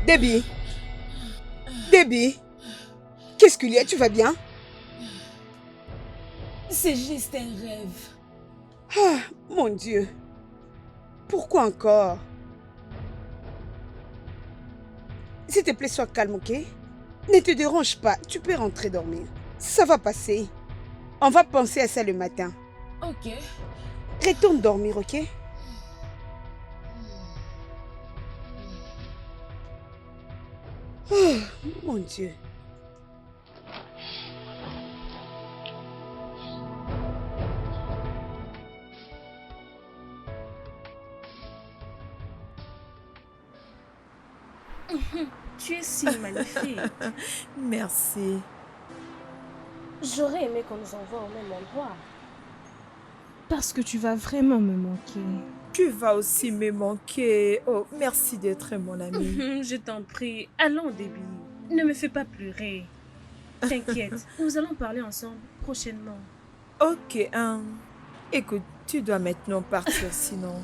Debbie, Debbie, qu'est-ce qu'il y a? Tu vas bien? C'est juste un rêve. Ah, mon Dieu. Pourquoi encore? S'il te plaît, sois calme, ok? Ne te dérange pas, tu peux rentrer dormir. Ça va passer. On va penser à ça le matin. Ok. Retourne dormir, ok? Oh, mon Dieu. Tu es si magnifique. Merci. J'aurais aimé qu'on nous envoie au même endroit. Parce que tu vas vraiment me manquer. Tu vas aussi me manquer. Oh, merci d'être mon ami. Je t'en prie, allons Debbie. Ne me fais pas pleurer. T'inquiète, nous allons parler ensemble prochainement. Ok, écoute, tu dois maintenant partir sinon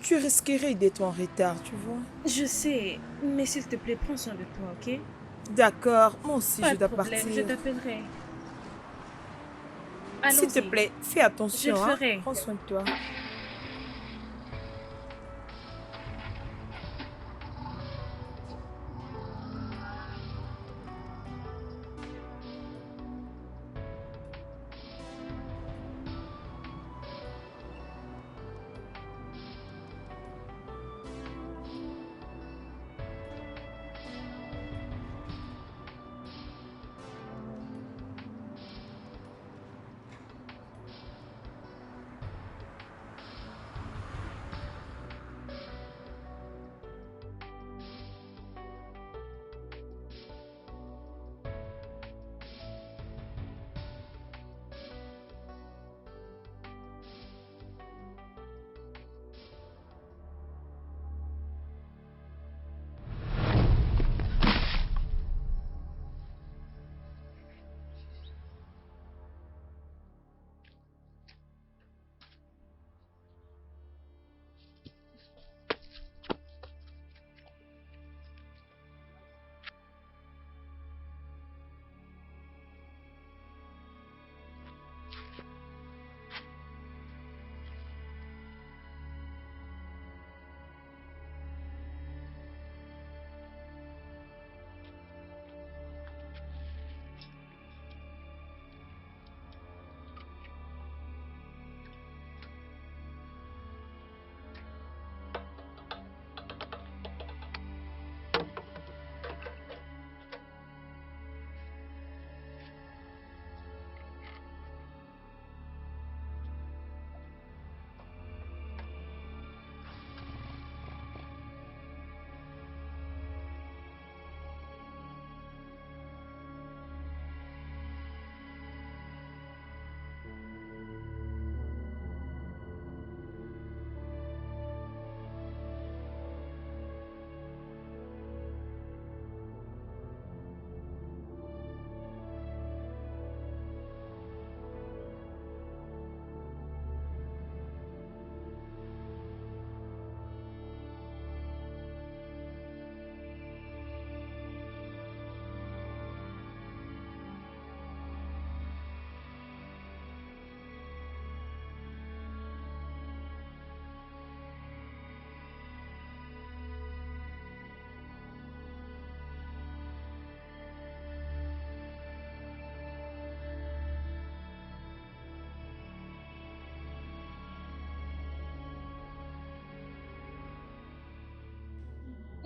tu risquerais d'être en retard, tu vois. Je sais, mais s'il te plaît, prends soin de toi, ok? D'accord, moi aussi Pas je de dois problème, partir. je t'appellerai. S'il te Allons-y. plaît, fais attention, Je le ferai. Prends soin de toi.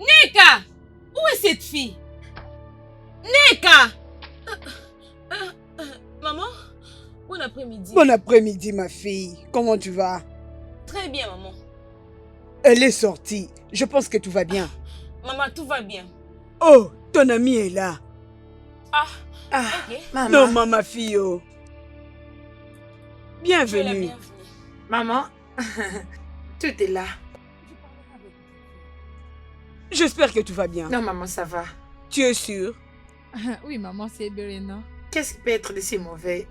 Nneka! Où est cette fille? Nneka! Maman, bon après-midi. Bon après-midi, ma fille. Comment tu vas? Très bien, maman. Elle est sortie. Je pense que tout va bien. Maman, tout va bien. Oh, ton ami est là. Ah, ok. Maman. Non, ma fille. Oh. Tu es la Bienvenue. bienvenue. Maman, tout est là. J'espère que tout va bien. Non, maman, ça va. Tu es sûre? Oui, maman, c'est Berena. Qu'est-ce qui peut être de si mauvais?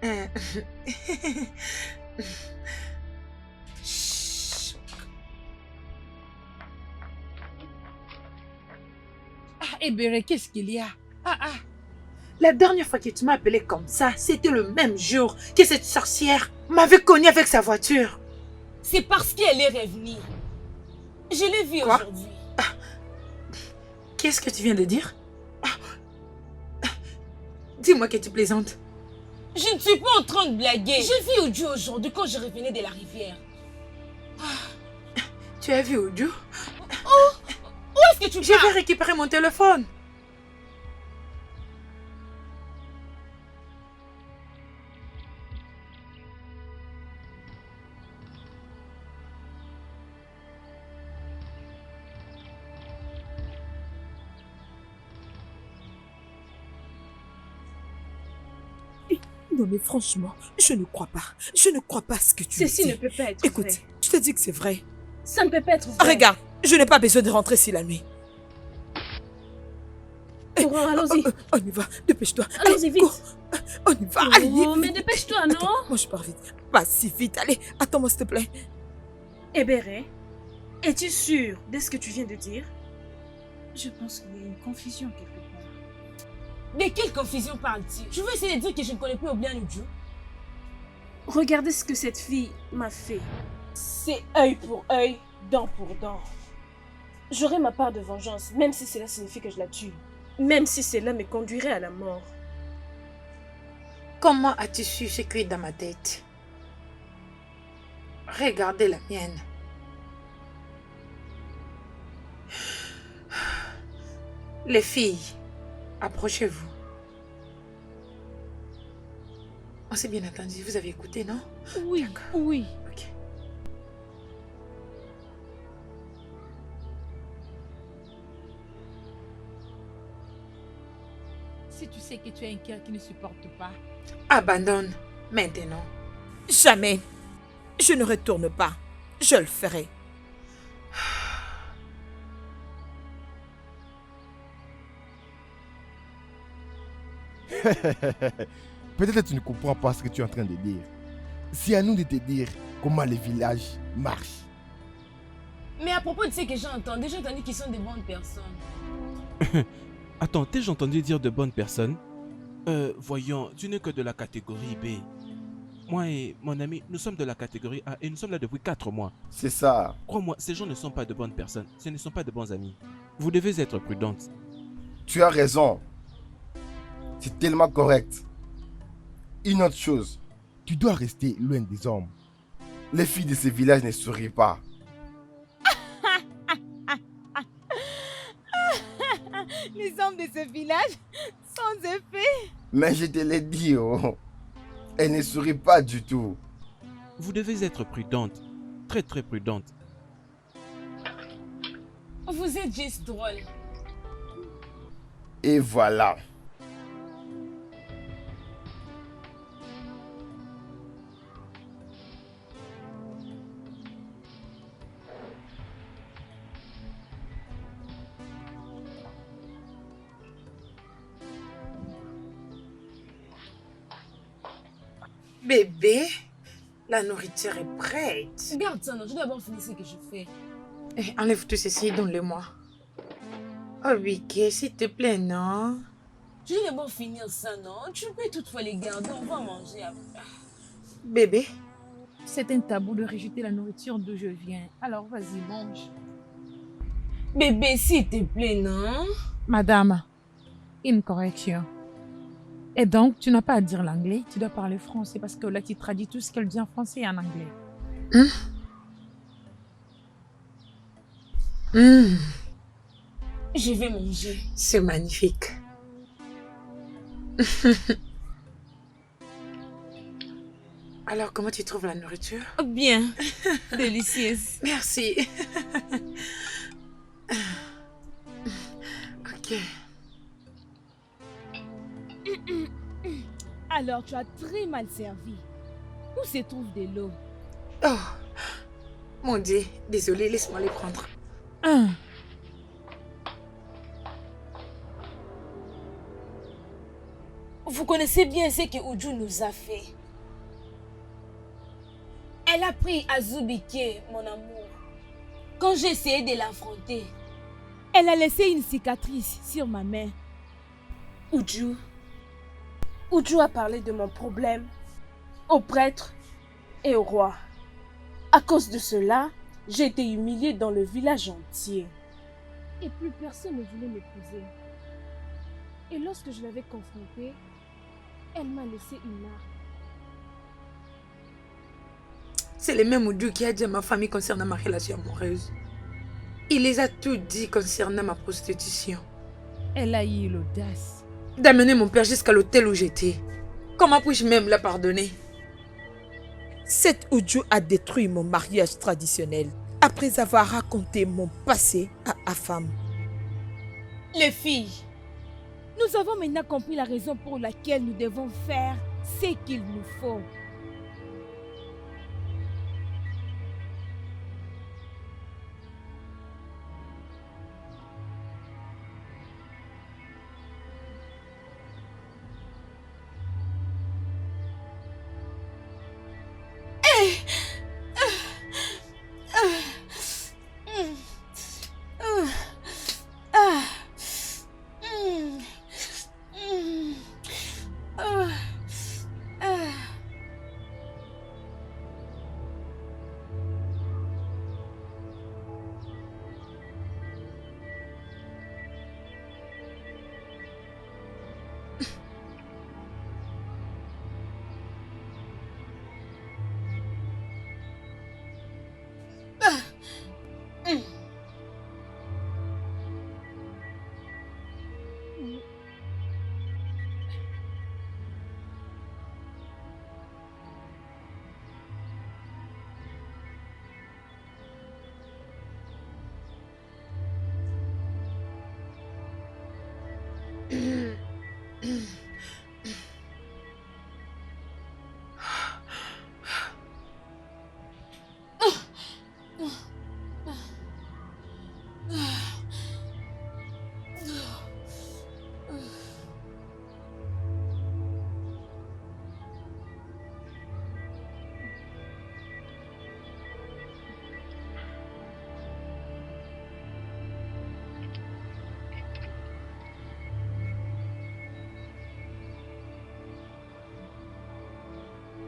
Euh, Chut. Ebere, qu'est-ce qu'il y a? La dernière fois que tu m'as appelé comme ça, c'était le même jour que cette sorcière m'avait cogné avec sa voiture. C'est parce qu'elle est revenue. Je l'ai vue Quoi? aujourd'hui. Qu'est-ce que tu viens de dire? Dis-moi que tu plaisantes. Je ne suis pas en train de blaguer. J'ai vu Ojo aujourd'hui quand je revenais de la rivière. Tu as vu Ojo? Où est-ce que tu Je vais pars? récupérer mon téléphone. Non mais franchement, je ne crois pas. Je ne crois pas ce que tu Ceci dis. ne peut pas être Écoute, vrai. je te dis que c'est vrai. Ça ne peut pas être vrai. Regarde, je n'ai pas besoin de rentrer si la nuit. Courons, allons-y. On y va, dépêche-toi. Allons-y vite. cours. On y va, allez, Oh, vite. mais dépêche-toi, non? Moi je pars vite. Pas si vite, allez, attends-moi s'il te plaît. Ebere, es-tu sûr de ce que tu viens de dire? Je pense qu'il y a une confusion quelque part. De quelle confusion parles-tu? Je veux essayer de dire que je ne connais plus Obian Ojo. Regardez ce que cette fille m'a fait. C'est œil pour œil, dent pour dent. J'aurai ma part de vengeance, même si cela signifie que je la tue. Même si cela me conduirait à la mort. Comment as-tu su ce qui est dans ma tête? Regardez la mienne. Les filles, approchez-vous. On s'est bien entendu, vous avez écouté, non? Oui, oui. Ok. Si tu sais que tu as un cœur qui ne supporte pas, Abandonne maintenant. Jamais. Je ne retourne pas. Je le ferai. Peut-être que tu ne comprends pas ce que tu es en train de dire. C'est à nous de te dire comment les villages marchent. mais à propos de ce que j'ai entendu qu'ils sont des bonnes personnes. Attends, t'ai-je entendu dire de bonnes personnes? Voyons, tu n'es que de la catégorie B. Moi et mon ami, nous sommes de la catégorie A et nous sommes là depuis 4 mois. C'est ça. Crois-moi, ces gens ne sont pas de bonnes personnes, ce ne sont pas de bons amis. Vous devez être prudente. Tu as raison. C'est tellement correct. Une autre chose, tu dois rester loin des hommes. Les filles de ces villages ne sourient pas. Les hommes de ce village, sans effet. Mais je te l'ai dit, oh. Elles ne sourient pas du tout. Vous devez être prudente, très très prudente. Vous êtes juste drôle. Et voilà. Bébé, la nourriture est prête. Garde ça, non, je dois d'abord finir ce que je fais. Enlève tout ceci, donne-le-moi. Oh, Vicky, s'il te plaît, non? Je dois d'abord finir ça, non? Tu peux toutefois les garder, on va manger après. Bébé, C'est un tabou de rejeter la nourriture d'où je viens. Alors vas-y, mange. Bébé, s'il te plaît, non? Madame, une correction. Et donc, tu n'as pas à dire l'anglais, tu dois parler français parce que là, tu traduis tout ce qu'elle dit en français et en anglais. Je vais manger. C'est magnifique. Alors, comment tu trouves la nourriture? Bien. Délicieuse. Merci. Ok. Alors tu as très mal servi. Où se trouve de l'eau? Oh, mon Dieu, désolé, laisse-moi les prendre. Vous connaissez bien ce que Uju nous a fait. Elle a pris Azubike, mon amour. Quand j'ai essayé de l'affronter. Elle a laissé une cicatrice sur ma main. Uju a parlé de mon problème au prêtre et au roi. À cause de cela, j'ai été humiliée dans le village entier. Et plus personne ne voulait m'épouser. Et lorsque je l'avais confrontée, elle m'a laissé une marque. C'est le même Uju qui a dit à ma famille concernant ma relation amoureuse. Il les a tout dit concernant ma prostitution. Elle a eu l'audace d'amener mon père jusqu'à l'hôtel où j'étais. Comment puis-je même la pardonner? Cette Uju a détruit mon mariage traditionnel après avoir raconté mon passé à Afam. Les filles, nous avons maintenant compris la raison pour laquelle nous devons faire ce qu'il nous faut.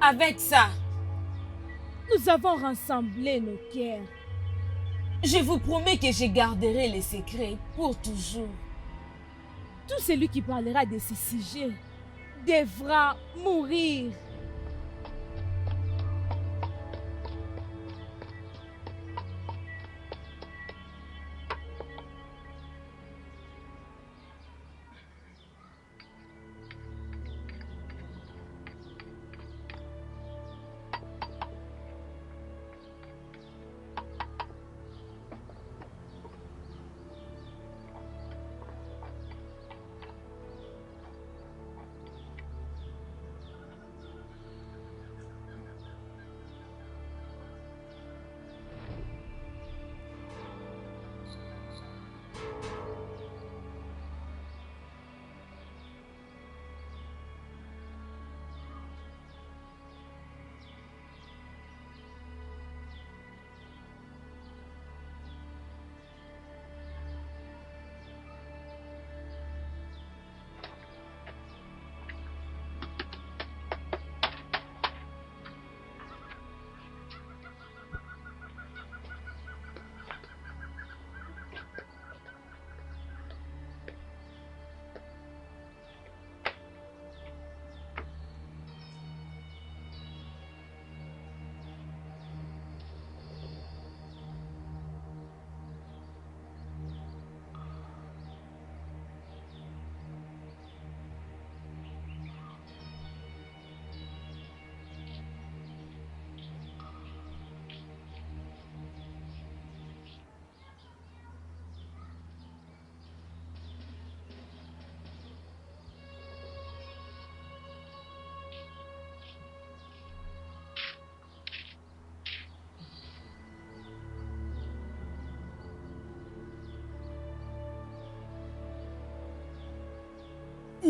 avec ça, Nous avons rassemblé nos cœurs. je vous promets que je garderai les secrets pour toujours. Tout celui qui parlera de ce sujet devra mourir.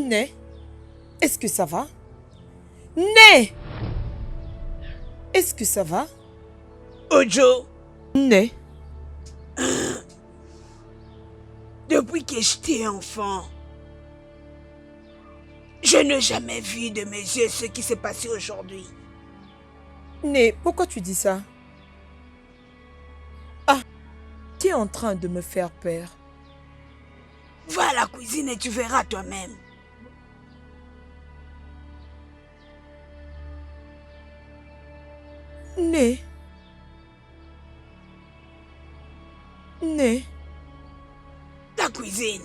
Né, Est-ce que ça va? Né! Est-ce que ça va? Ojo, Né? depuis que j'étais enfant, je n'ai jamais vu de mes yeux ce qui s'est passé aujourd'hui. Né, pourquoi tu dis ça? Ah, tu es en train de me faire peur. Va à la cuisine et tu verras toi-même. Né? Né? La cuisine.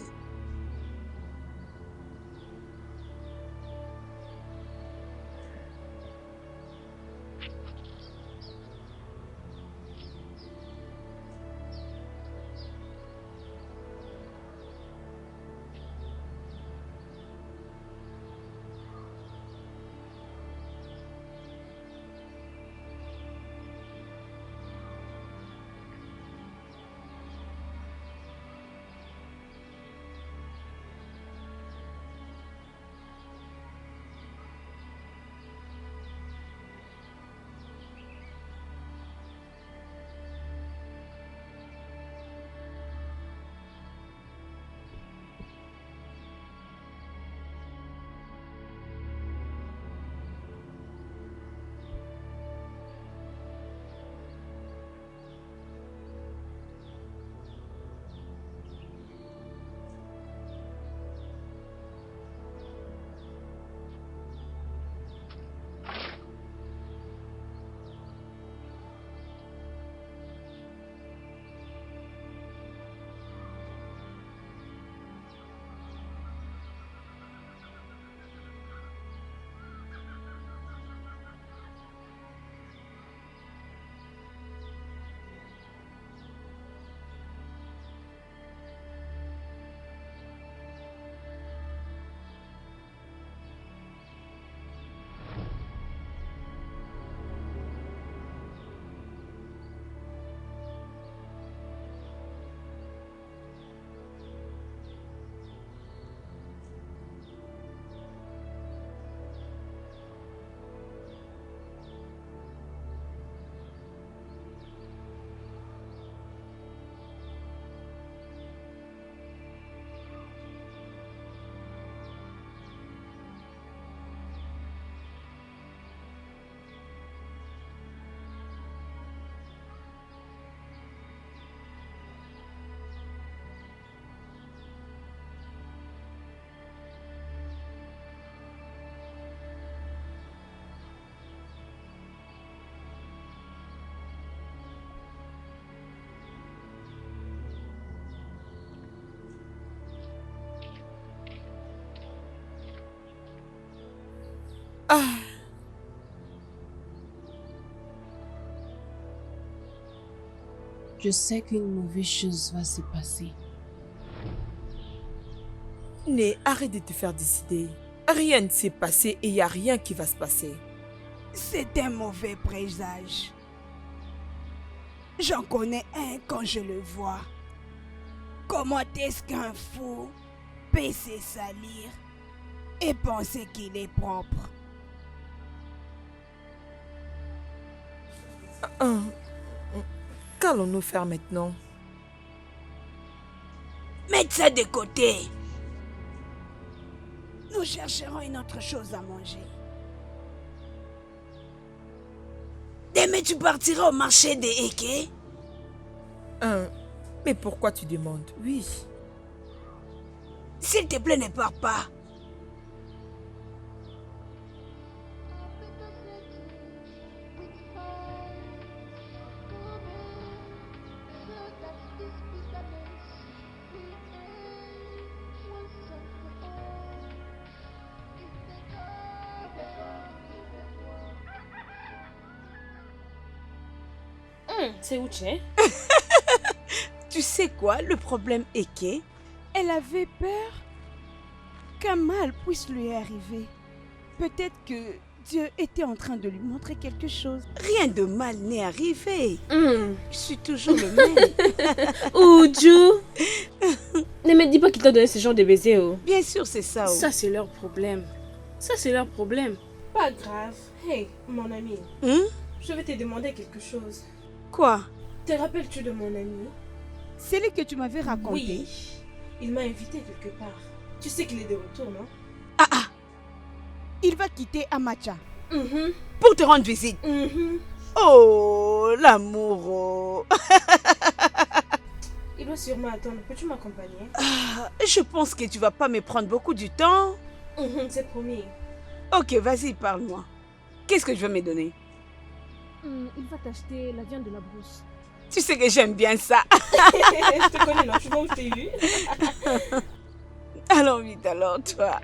Ah, Je sais qu'une mauvaise chose va se passer. Né, arrête de te faire décider. Rien ne s'est passé et il n'y a rien qui va se passer. C'est un mauvais présage. J'en connais un quand je le vois. Comment est-ce qu'un fou peut se salir et penser qu'il est propre? Qu'allons-nous faire maintenant? Mettez ça de côté. Nous chercherons une autre chose à manger. Demain, tu partiras au marché des Eke? Mais pourquoi tu demandes? Oui. S'il te plaît, ne pars pas. C'est Uche. Tu sais quoi, le problème est qu'elle avait peur qu'un mal puisse lui arriver. Peut-être que Dieu était en train de lui montrer quelque chose. Rien de mal n'est arrivé. Je suis toujours le même. Oudjou. Ne me dis pas qu'il t'a donné ce genre de baiser. Oh. Bien sûr, c'est ça. Ça, c'est leur problème. Ça, c'est leur problème. Pas grave. Hey, mon ami, Hein? je vais te demander quelque chose. Quoi? Te rappelles-tu de mon ami? Celui que tu m'avais raconté? Oui. Il m'a invité quelque part. Tu sais qu'il est de retour, non? Ah ah! Il va quitter Amacha Mhm, pour te rendre visite. mhm. Oh, l'amour! Il doit sûrement attendre. Peux-tu m'accompagner? Je pense que tu vas pas me prendre beaucoup du temps. Mhm, c'est promis. Ok, vas-y, parle-moi. Qu'est-ce que je vais me donner? Il va t'acheter la viande de la brousse. Tu sais que j'aime bien ça. Je te connais, non? Tu vois où je t'ai eu? Allons vite alors, toi.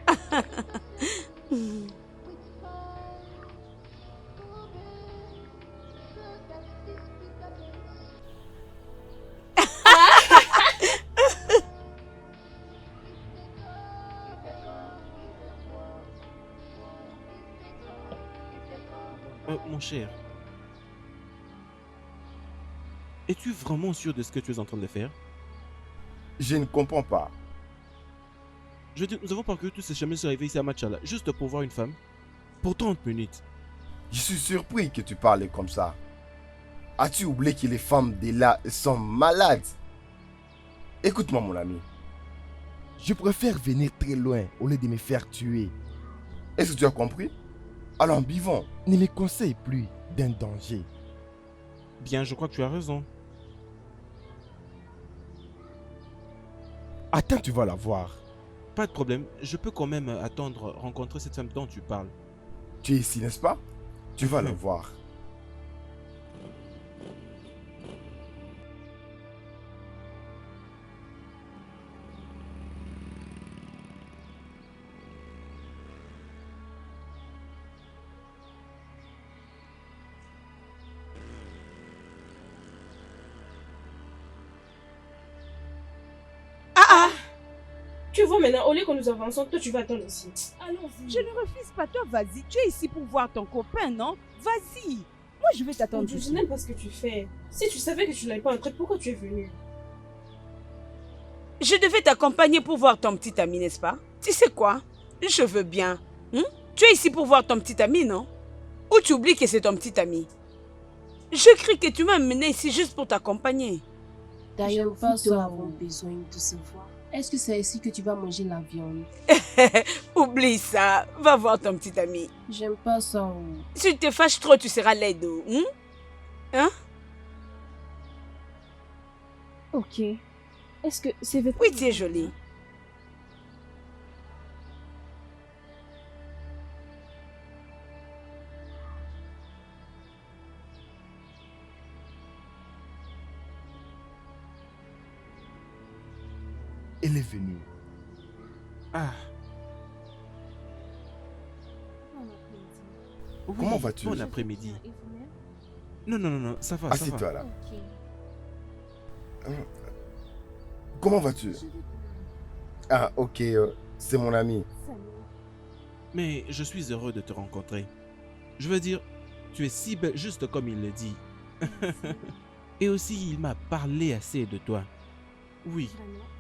Mon cher, es-tu vraiment sûr de ce que tu es en train de faire? Je ne comprends pas. Je veux dire, nous avons parcouru tous ces chemins arrivés ici à Machala, juste pour voir une femme. Pour 30 minutes. Je suis surpris que tu parles comme ça. As-tu oublié que les femmes de là sont malades? Écoute-moi, mon ami. Je préfère venir très loin au lieu de me faire tuer. Est-ce que tu as compris? Alors, vivons. Ne me conseille plus d'un danger. Bien, je crois que tu as raison. Attends, tu vas la voir. Pas de problème, je peux quand même attendre rencontrer cette femme dont tu parles. Tu es ici, n'est-ce pas? Tu vas la voir. Tu vois maintenant, au lieu que nous avançons, toi tu vas attendre ici. Allons-y. Je ne refuse pas, toi, vas-y. Tu es ici pour voir ton copain, non? Vas-y. Moi, je vais t'attendre Je ici. n'aime pas ce que tu fais. Si tu savais que tu n'allais pas entrer, pourquoi tu es venu? Je devais t'accompagner pour voir ton petit ami, n'est-ce pas? Tu sais quoi? Je veux bien. Tu es ici pour voir ton petit ami, non? Ou tu oublies que c'est ton petit ami? Je crie que tu m'as amené ici juste pour t'accompagner. D'ailleurs, nous avons besoin de se voir. Est-ce que c'est ici que tu vas manger la viande? Oublie ça. Va voir ton petit ami. J'aime pas ça. Si tu te fâches trop, tu seras laide. Hein? Ok. Est-ce que c'est vêtements? Oui, tu es jolie. Elle est venue. Ah, oui, Comment vas-tu? Bon après-midi. Non, ça va, ça va. Assieds-toi là. Comment vas-tu? Ah, ok, c'est mon ami. Mais je suis heureux de te rencontrer. Je veux dire, tu es si belle, juste comme il le dit. Et aussi, il m'a parlé assez de toi. Oui,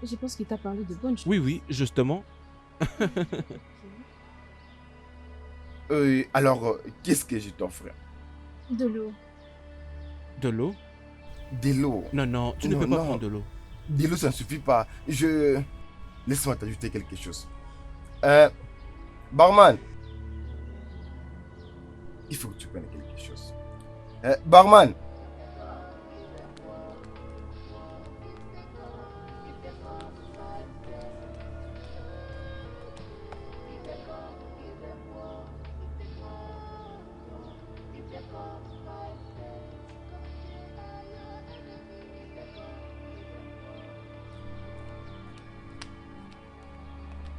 Je pense qu'il t'a parlé de bonnes choses. oui, justement. Alors, qu'est-ce que je t'offre? De l'eau. De l'eau? De l'eau. Non, tu ne Non, peux pas non. prendre de l'eau. De l'eau, ça ne suffit pas. Laisse-moi t'ajouter quelque chose. Barman. Il faut que tu prennes quelque chose. Barman.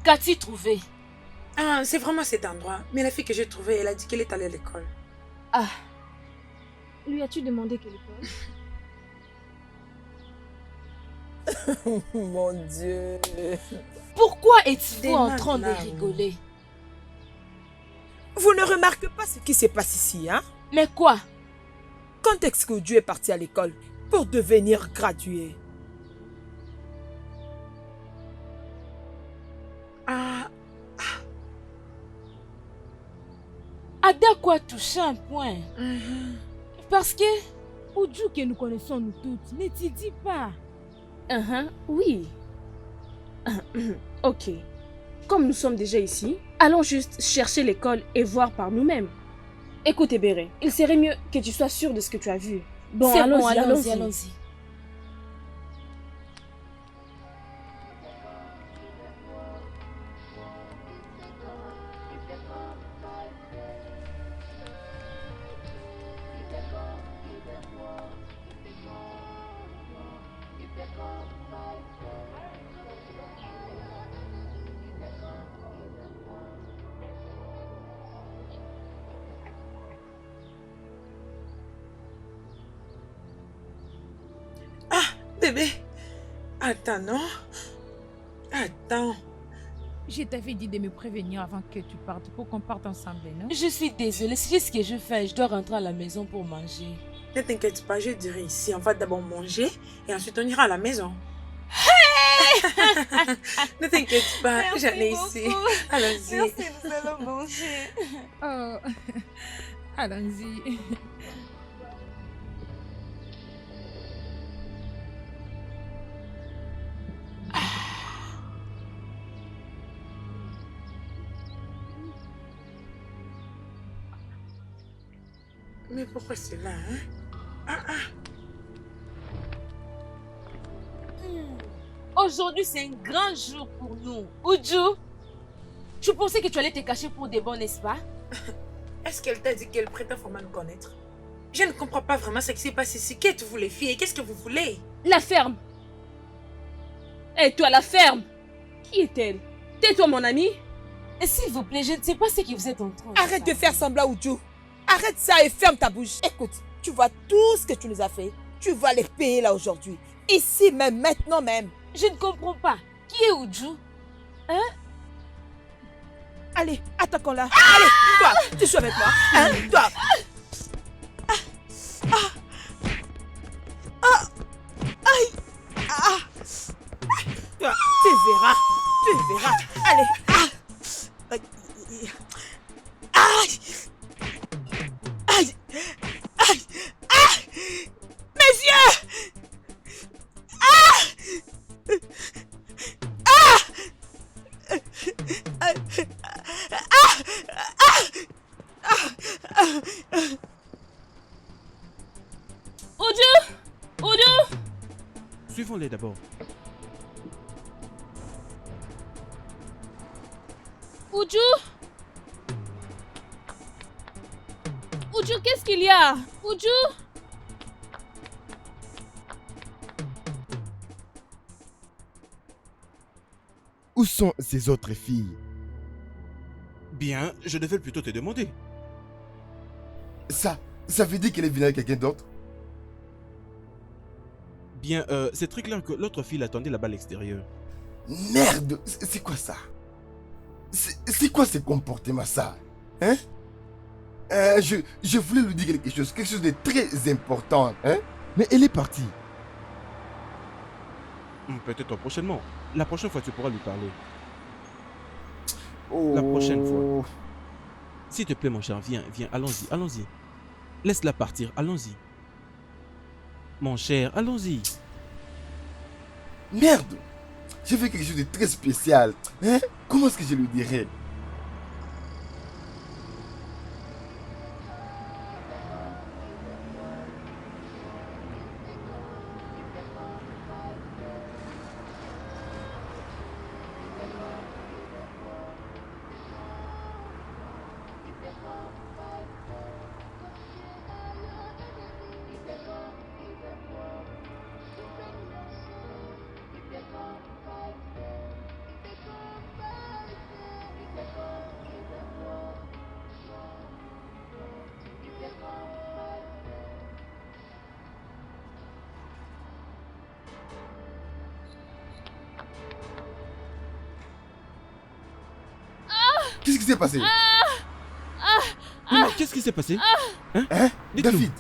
Qu'as-tu trouvé? Ah, c'est vraiment cet endroit. Mais la fille que j'ai trouvée, elle a dit qu'elle est allée à l'école. Ah, Lui as-tu demandé quelle école? Mon Dieu. pourquoi es-tu Des en train de malades. rigoler? Vous ne remarquez pas ce qui se passe ici, hein? Mais quoi? Quand est-ce que Dieu est parti à l'école pour devenir gradué? Ada quoi toucher un point. Parce que... Oudjou que nous connaissons nous toutes, ne t'y dis pas. Oui. Ok. Comme nous sommes déjà ici, allons juste chercher l'école et voir par nous-mêmes. Écoute, Ebere, il serait mieux que tu sois sûr de ce que tu as vu. Bon, allons-y. Bébé, attends, non? Attends. Je t'avais dit de me prévenir avant que tu partes pour qu'on parte ensemble, non? Je suis désolée, c'est juste ce que je fais. Je dois rentrer à la maison pour manger. Ne t'inquiète pas, je dirai ici. On va d'abord manger et ensuite on ira à la maison. Ne t'inquiète pas, j'en ai ici. Allons-y. Merci, nous allons manger. Oh, allons-y. Mais pourquoi c'est là, hein? Aujourd'hui, c'est un grand jour pour nous. Oudjou, tu pensais que tu allais te cacher pour des bons, n'est-ce pas? Est-ce qu'elle t'a dit qu'elle prétend vraiment nous connaître? Je ne comprends pas vraiment ce qui s'est passé ici. Qu'êtes-vous les filles? Qu'est-ce que vous voulez? La ferme. Et toi, la ferme. Qui est-elle? Tais-toi, mon ami. Et s'il vous plaît, je ne sais pas ce que vous êtes en train de faire. Arrête de faire semblant, Oudjou. Arrête ça et ferme ta bouche. Écoute, tu vois tout ce que tu nous as fait. Tu vas les payer là aujourd'hui. Ici même, maintenant même. Je ne comprends pas. Qui est Oudjou? Hein? Allez, attaquons-la. Allez, toi, tu joues avec moi. Hein, toi. Toi, tu verras. Tu verras. Allez. Aïe. Aïe. Aïe. Aïe. Mes yeux. Oudjou! Suivons-les d'abord. Oudjou, qu'est-ce qu'il y a? Oudjou? Où sont ces autres filles? Bien, je devais plutôt te demander. Ça veut dire qu'elle est venue avec quelqu'un d'autre? Bien, c'est très clair que l'autre fille l'attendait là-bas à l'extérieur. Merde, c'est quoi ça? C'est quoi ce comportement ça? Hein? Je voulais lui dire quelque chose de très important, hein? Mais elle est partie. Peut-être prochainement. La prochaine fois, tu pourras lui parler. Oh. La prochaine fois. S'il te plaît, mon cher, viens, allons-y. Laisse-la partir, allons-y. Mon cher, allons-y. Merde! J'ai fait quelque chose de très spécial. Hein? Comment est-ce que je lui dirais? Qu'est-ce qui s'est passé? Non, qu'est-ce qui s'est passé? Hein? Dites-nous. David?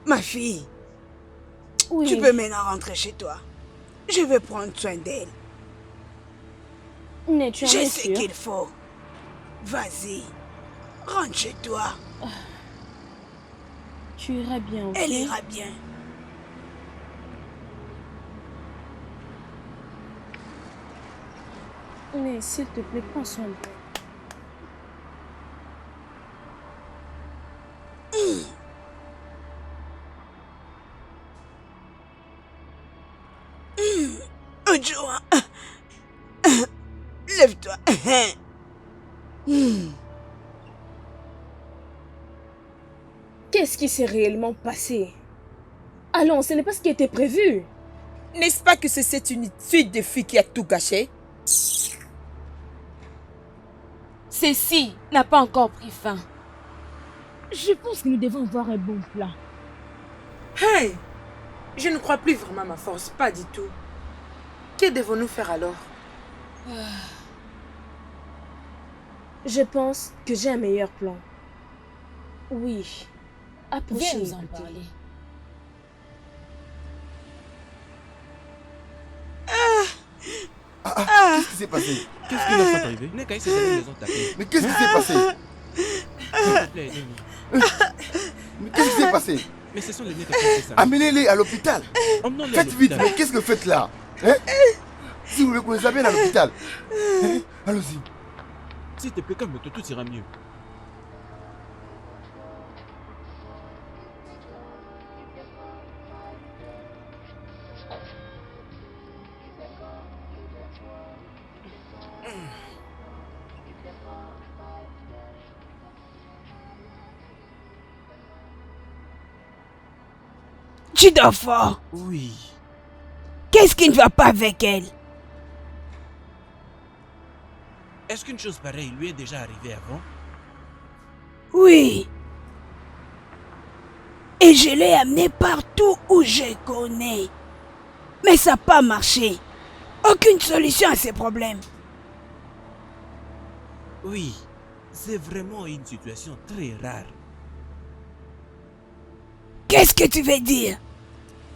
Ma fille, Oui. tu peux maintenant rentrer chez toi. Je vais prendre soin d'elle. Mais tu en Je es sais sûre? qu'il faut. Vas-y, rentre chez toi. Tu iras bien, ok? Elle ira bien. Mais s'il te plaît, prends soin de toi. Ojo, lève-toi. Qu'est-ce qui s'est réellement passé? Allons, ce n'est pas ce qui était prévu. N'est-ce pas que c'est une suite de filles qui a tout gâché? Ceci n'a pas encore pris fin. Je pense que nous devons avoir un bon plan. Hey! Je ne crois plus vraiment à ma force, pas du tout. Que devons-nous faire alors? Je pense que j'ai un meilleur plan. Oui. Viens Approchez. nous en écoutez. parler. Qu'est-ce qui s'est passé? Qu'est-ce qui leur est arrivé? Neka, ses amis les ont tapés. Mais qu'est-ce qui s'est passé? S'il te plaît, aidez-nous. Mais qu'est-ce qui s'est passé? Mais ce sont les Neka qui ont fait ça. Amenez-les à l'hôpital. Emmenons-les à Faites vite, l'hôpital. mais qu'est-ce que vous faites là? Hein? Si vous les amènez à l'hôpital. Hein? Allons-y. S'il te plaît, calme-toi, tout ira mieux. Tu dors fort. Oui. Qu'est-ce qui ne va pas avec elle? Est-ce qu'une chose pareille lui est déjà arrivée avant? Oui. Et je l'ai amenée partout où je connais. Mais ça n'a pas marché. Aucune solution à ces problèmes. Oui. C'est vraiment une situation très rare. Qu'est-ce que tu veux dire?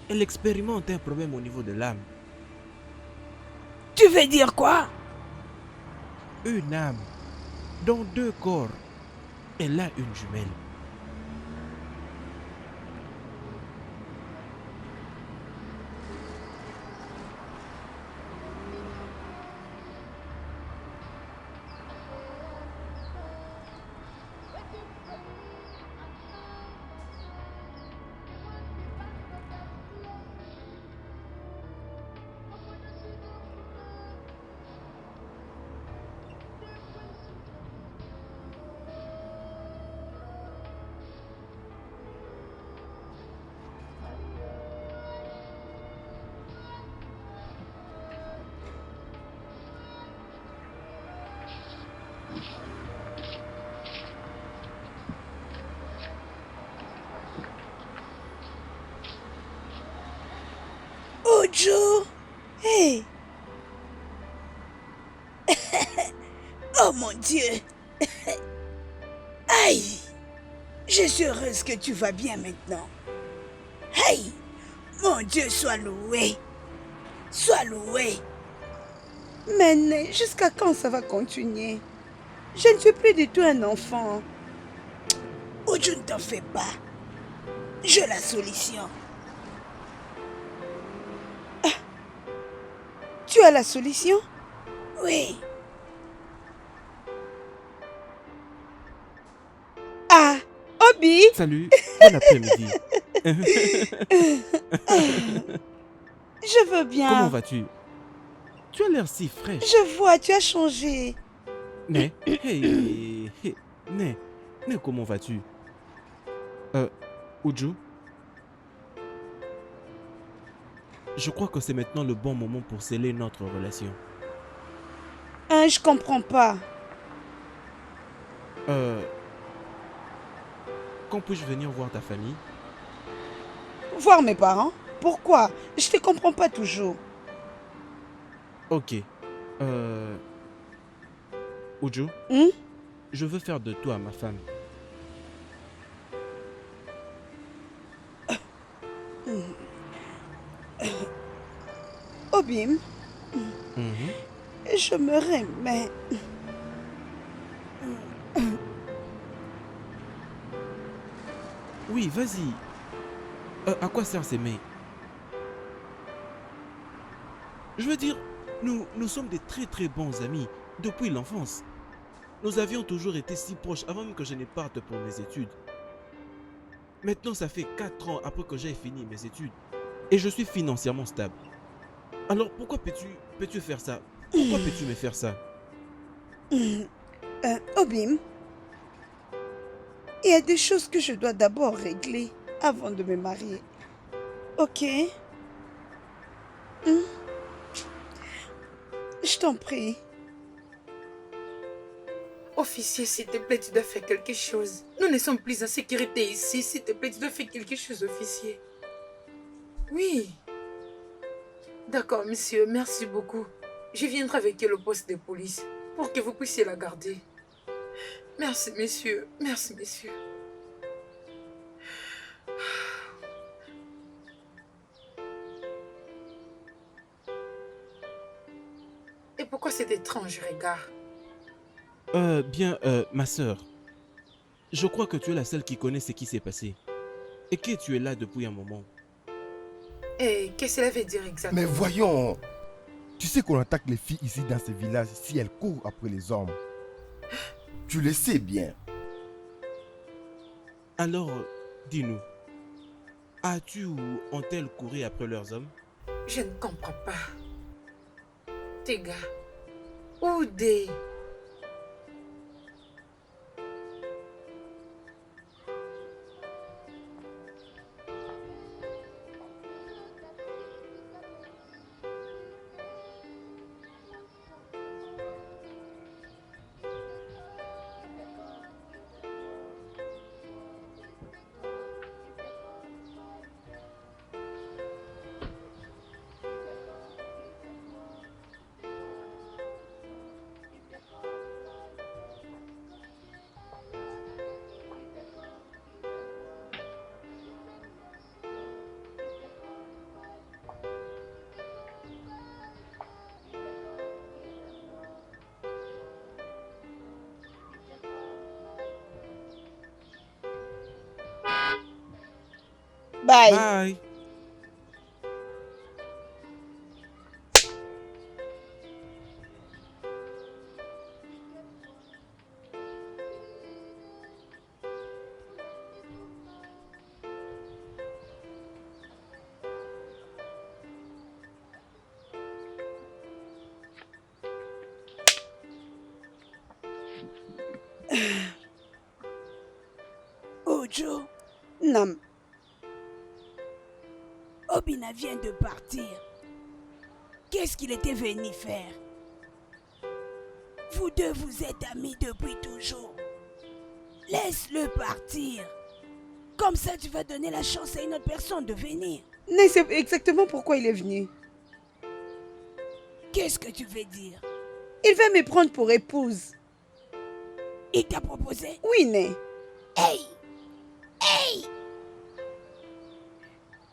Elle expérimente un problème au niveau de l'âme. Tu veux dire quoi? Une âme. Dans deux corps. Elle a une jumelle. Ojo! Hey! Oh mon Dieu! Aïe! Je suis heureuse que tu vas bien maintenant. Hey! Mon Dieu, sois loué! Sois loué! Mais jusqu'à quand ça va continuer? Je ne suis plus du tout un enfant. Ojo, ne t'en fais pas. J'ai la solution. Tu as la solution? Oui. Ah, Obi! Salut, bon après-midi. Je veux bien. Comment vas-tu? Tu as l'air si fraîche. Je vois, tu as changé. Né, hey, hey, Né, comment vas-tu? Uju? Je crois que c'est maintenant le bon moment pour sceller notre relation. Hein, je comprends pas. Quand puis-je venir voir ta famille? Voir mes parents? Pourquoi? Je te comprends pas toujours. Ok. Uju? Hein? Je veux faire de toi ma femme. Obim, Mhm. je me remets. Oui, vas-y. À quoi servent ces mains? Je veux dire, nous sommes des très très bons amis depuis l'enfance. Nous avions toujours été si proches avant même que je ne parte pour mes études. Maintenant, ça fait 4 ans après que j'ai fini mes études et je suis financièrement stable. Alors pourquoi peux-tu faire ça? Pourquoi peux-tu me faire ça? Obim, il y a des choses que je dois d'abord régler avant de me marier. Ok? Je t'en prie. Officier, s'il te plaît, tu dois faire quelque chose. Nous ne sommes plus en sécurité ici. S'il te plaît, tu dois faire quelque chose, officier. Oui. D'accord, monsieur, merci beaucoup. Je viendrai avec elle au poste de police pour que vous puissiez la garder. Merci, messieurs. Merci, messieurs. Et pourquoi cet étrange regard? Ma sœur, je crois que tu es la seule qui connaît ce qui s'est passé. Et que tu es là depuis un moment. Et qu'est-ce que cela veut dire exactement? Mais voyons, tu sais qu'on attaque les filles ici dans ce village si elles courent après les hommes. Tu le sais bien. Alors, dis-nous, as-tu ou ont-elles couru après leurs hommes? Je ne comprends pas. Tes gars, où des... Bye. Bye. Ojo, Nam. Obina vient de partir. Qu'est-ce qu'il était venu faire? Vous deux, vous êtes amis depuis toujours. Laisse-le partir. Comme ça, tu vas donner la chance à une autre personne de venir. Mais c'est exactement pourquoi il est venu. Qu'est-ce que tu veux dire? Il va me prendre pour épouse. Il t'a proposé? Oui, Né. Hey! Hey!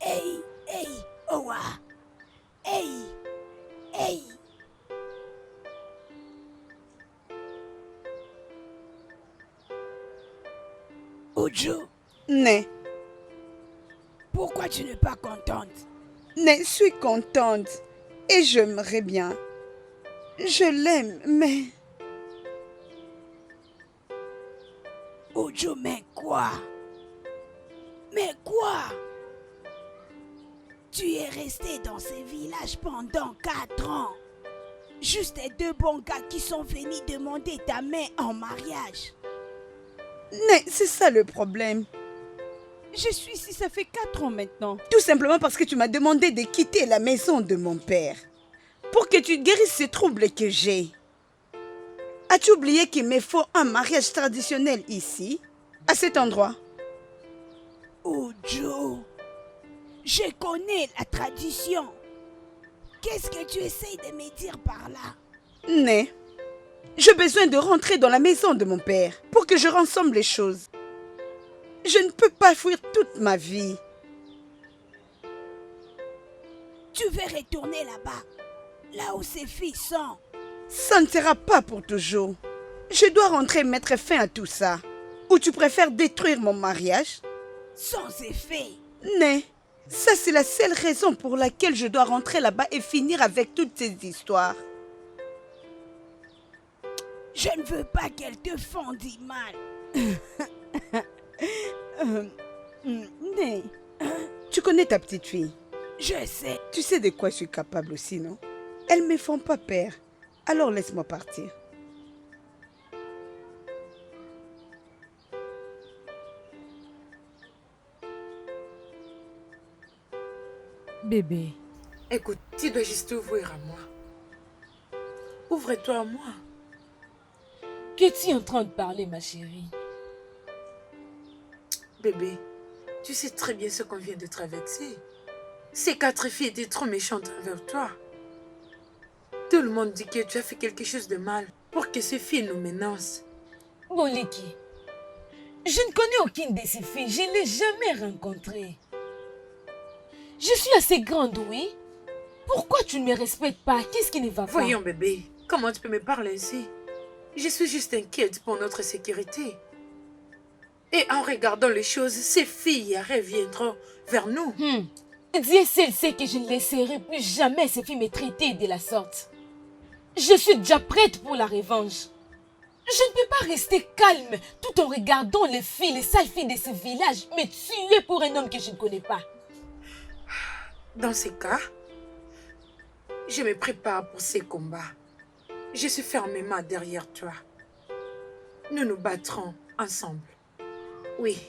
Hey! Hey! Owa! Hey! Hey! Ojo? Né. Pourquoi tu n'es pas contente? Né, je suis contente. Et j'aimerais bien. Je l'aime, mais... Ojo, mais quoi? Mais quoi? Tu es resté dans ce village pendant 4 ans. Juste les 2 bons gars qui sont venus demander ta main en mariage. Mais c'est ça le problème. Je suis ici, ça fait 4 ans maintenant. Tout simplement parce que tu m'as demandé de quitter la maison de mon père. Pour que tu guérisses ce trouble que j'ai. As-tu oublié qu'il me faut un mariage traditionnel ici, à cet endroit? Ojo, je connais la tradition. Qu'est-ce que tu essayes de me dire par là? Né, j'ai besoin de rentrer dans la maison de mon père pour que je rassemble les choses. Je ne peux pas fuir toute ma vie. Tu Tu veux retourner là-bas, là où ces filles sont. Ça ne sera pas pour toujours. Je dois rentrer mettre fin à tout ça. Ou tu préfères détruire mon mariage? Sans effet. Né, ça c'est la seule raison pour laquelle je dois rentrer là-bas et finir avec toutes ces histoires. Je ne veux pas qu'elle te fasse du mal. Né, tu connais ta petite fille? Je sais. Tu sais de quoi je suis capable aussi, non? Elles me font pas peur. Alors laisse-moi partir. Bébé. Écoute, tu dois juste t'ouvrir à moi. Ouvre-toi à moi. Qu'es-tu en train de parler, ma chérie? Bébé, tu sais très bien ce qu'on vient de traverser. Ces 4 filles étaient trop méchantes envers toi. Tout le monde dit que tu as fait quelque chose de mal pour que ces filles nous menacent. Boliki, je ne connais aucune de ces filles. Je ne l'ai jamais rencontrée. Je suis assez grande, oui. Pourquoi tu ne me respectes pas? Qu'est-ce qui ne va pas? Voyons, bébé, comment tu peux me parler ainsi? Je suis juste inquiète pour notre sécurité. Et en regardant les choses, ces filles reviendront vers nous. Dieu seul sait que je ne laisserai plus jamais ces filles me traiter de la sorte. Je suis déjà prête pour la revanche. Je ne peux pas rester calme tout en regardant les sales filles de ce village me tuer pour un homme que je ne connais pas. Dans ces cas, je me prépare pour ces combats. Je suis fermement derrière toi. Nous nous battrons ensemble. Oui.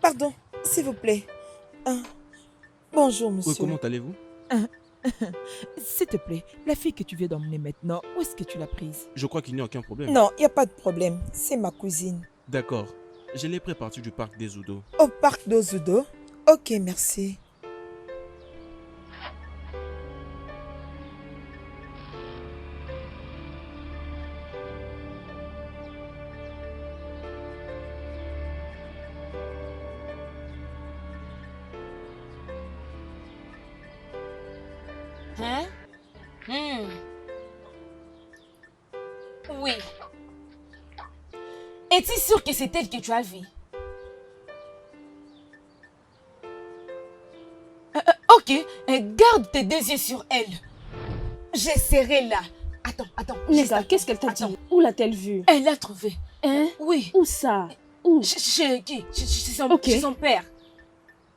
Pardon, s'il vous plaît. Bonjour, monsieur. Oui, comment allez-vous? S'il te plaît, la fille que tu viens d'emmener maintenant, où est-ce que tu l'as prise? Je crois qu'il n'y a aucun problème. Non, il n'y a pas de problème. C'est ma cousine. D'accord. Je l'ai pris partir du parc des Oudo. Au parc d'Ozudo? Ok, merci. Hein? Oui. Es-tu sûr que c'est elle que tu as vue? Ok, garde tes 2 yeux sur elle. Je serai là. Attends. Nega, qu'est-ce qu'elle t'a dit? Où l'a-t-elle vue? Elle l'a trouvée. Hein? Oui. Où ça? Où? Chez qui? Chez son père.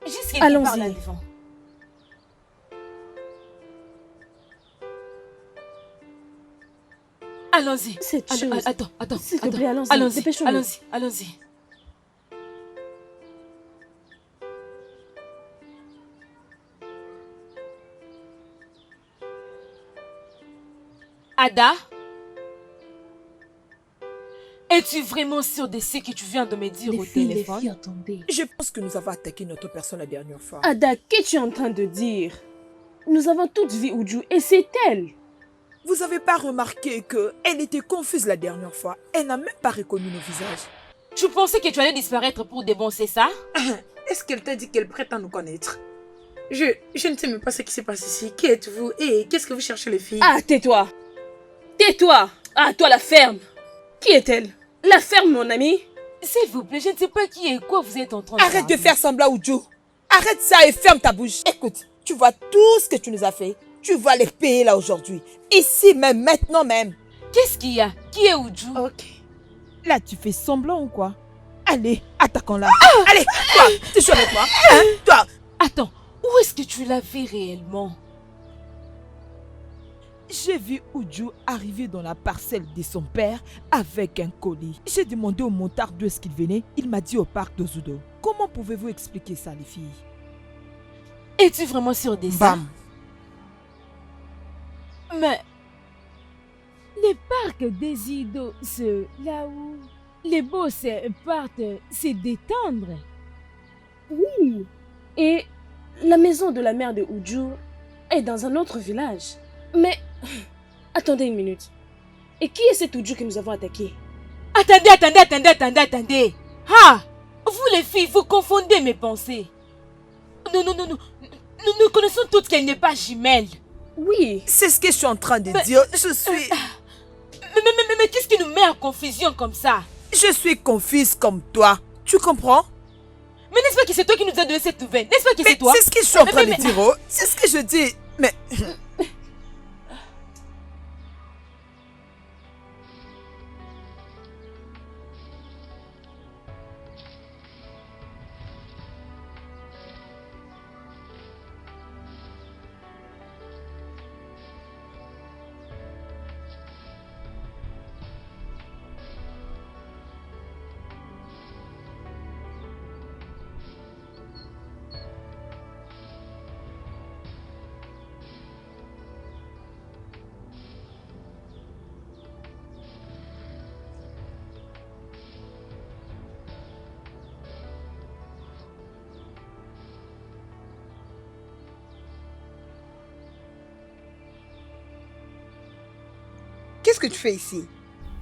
Juste qu'il Allons-y. parle là devant. Allons-y. Cette chose. Attends. S'il te plaît, allons-y. Dépêchons-nous. Allons-y. Ada? Es-tu vraiment sûre de ce que tu viens de me dire au téléphone? Les filles, attendez. Je pense que nous avons attaqué notre personne la dernière fois. Ada, qu'es-tu en train de dire? Nous avons toutes vu Uju et c'est elle. Vous avez pas remarqué qu'elle était confuse la dernière fois? Elle n'a même pas reconnu nos visages. Tu pensais que tu allais disparaître pour de bon, c'est ça? Est-ce qu'elle t'a dit qu'elle prétend nous connaître? Je ne sais même pas ce qui se passe ici. Qui êtes-vous et qu'est-ce que vous cherchez les filles? Ah, tais-toi. Tais-toi. Ah, toi la ferme. Qui est-elle? La ferme, mon ami? S'il vous plaît, je ne sais pas qui et quoi vous êtes en train de Arrête de parler. faire semblant, Oudjou. Arrête ça et ferme ta bouche. Écoute, tu vois tout ce que tu nous as fait. Tu vas les payer là aujourd'hui. Ici même, maintenant même. Qu'est-ce qu'il y a? Qui est Oudjou? Ok. Là, tu fais semblant ou quoi? Allez, attaquons-la. Allez, toi, tu joues avec moi. Hein, toi. Attends, où est-ce que tu l'as fait réellement? J'ai vu Oudjou arriver dans la parcelle de son père avec un colis. J'ai demandé au montard d'où est-ce qu'il venait. Il m'a dit au parc d'Ozudo. Comment pouvez-vous expliquer ça, les filles? Es-tu vraiment sûre de ça? Bam. Mais Le parc des idoles, c'est là où les boss partent se détendre. Oui. Et la maison de la mère de Oudjou est dans un autre village. Mais attendez une minute. Et qui est cet Oudjou que nous avons attaqué? attendez. Ah! Vous les filles, vous confondez mes pensées. Non. Nous connaissons toutes qu'elle n'est pas jumelle. Oui. C'est ce que je suis en train de dire. Je suis... Mais qu'est-ce qui nous met en confusion comme ça? Je suis confuse comme toi. Tu comprends? Mais n'est-ce pas que c'est toi qui nous as donné cette nouvelle? N'est-ce pas que Mais c'est toi? c'est ce que je suis en train de dire. Oh. C'est ce que je dis. Mais... Qu'est-ce que tu fais ici?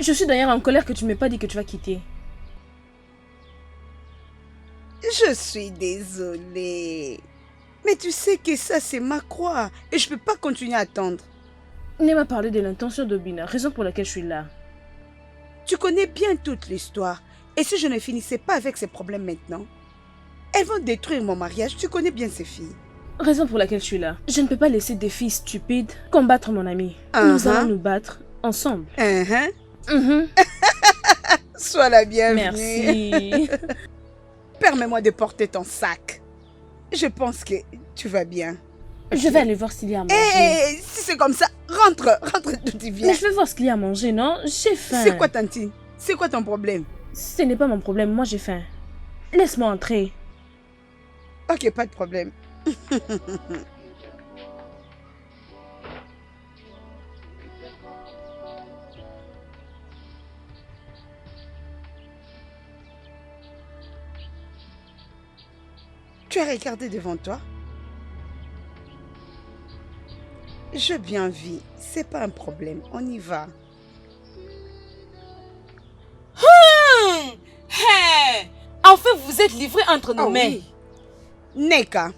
Je suis d'ailleurs en colère que tu ne m'aies pas dit que tu vas quitter. Je suis désolée. Mais tu sais que ça, c'est ma croix. Et je peux pas continuer à attendre. Ne m'a parlé de l'intention d'Obina, raison pour laquelle je suis là. Tu connais bien toute l'histoire. Et si je ne finissais pas avec ces problèmes maintenant, elles vont détruire mon mariage. Tu connais bien ces filles. Raison pour laquelle je suis là. Je ne peux pas laisser des filles stupides combattre mon ami. Nous allons nous battre ensemble. Sois la bienvenue. Merci. Permets-moi de porter ton sac. Je pense que tu vas bien. Je vais aller voir s'il y a à manger. Eh, si c'est comme ça, rentre d'où tu viens. Mais je vais voir ce qu'il y a à manger, non? J'ai faim. C'est quoi, Tanti? C'est quoi ton problème? Ce n'est pas mon problème, moi j'ai faim. Laisse-moi entrer. Ok, pas de problème. Tu as regardé devant toi? Je bien vis, c'est pas un problème, on y va. Hey! Enfin, vous êtes livrés entre nos mains. Oui. Neka,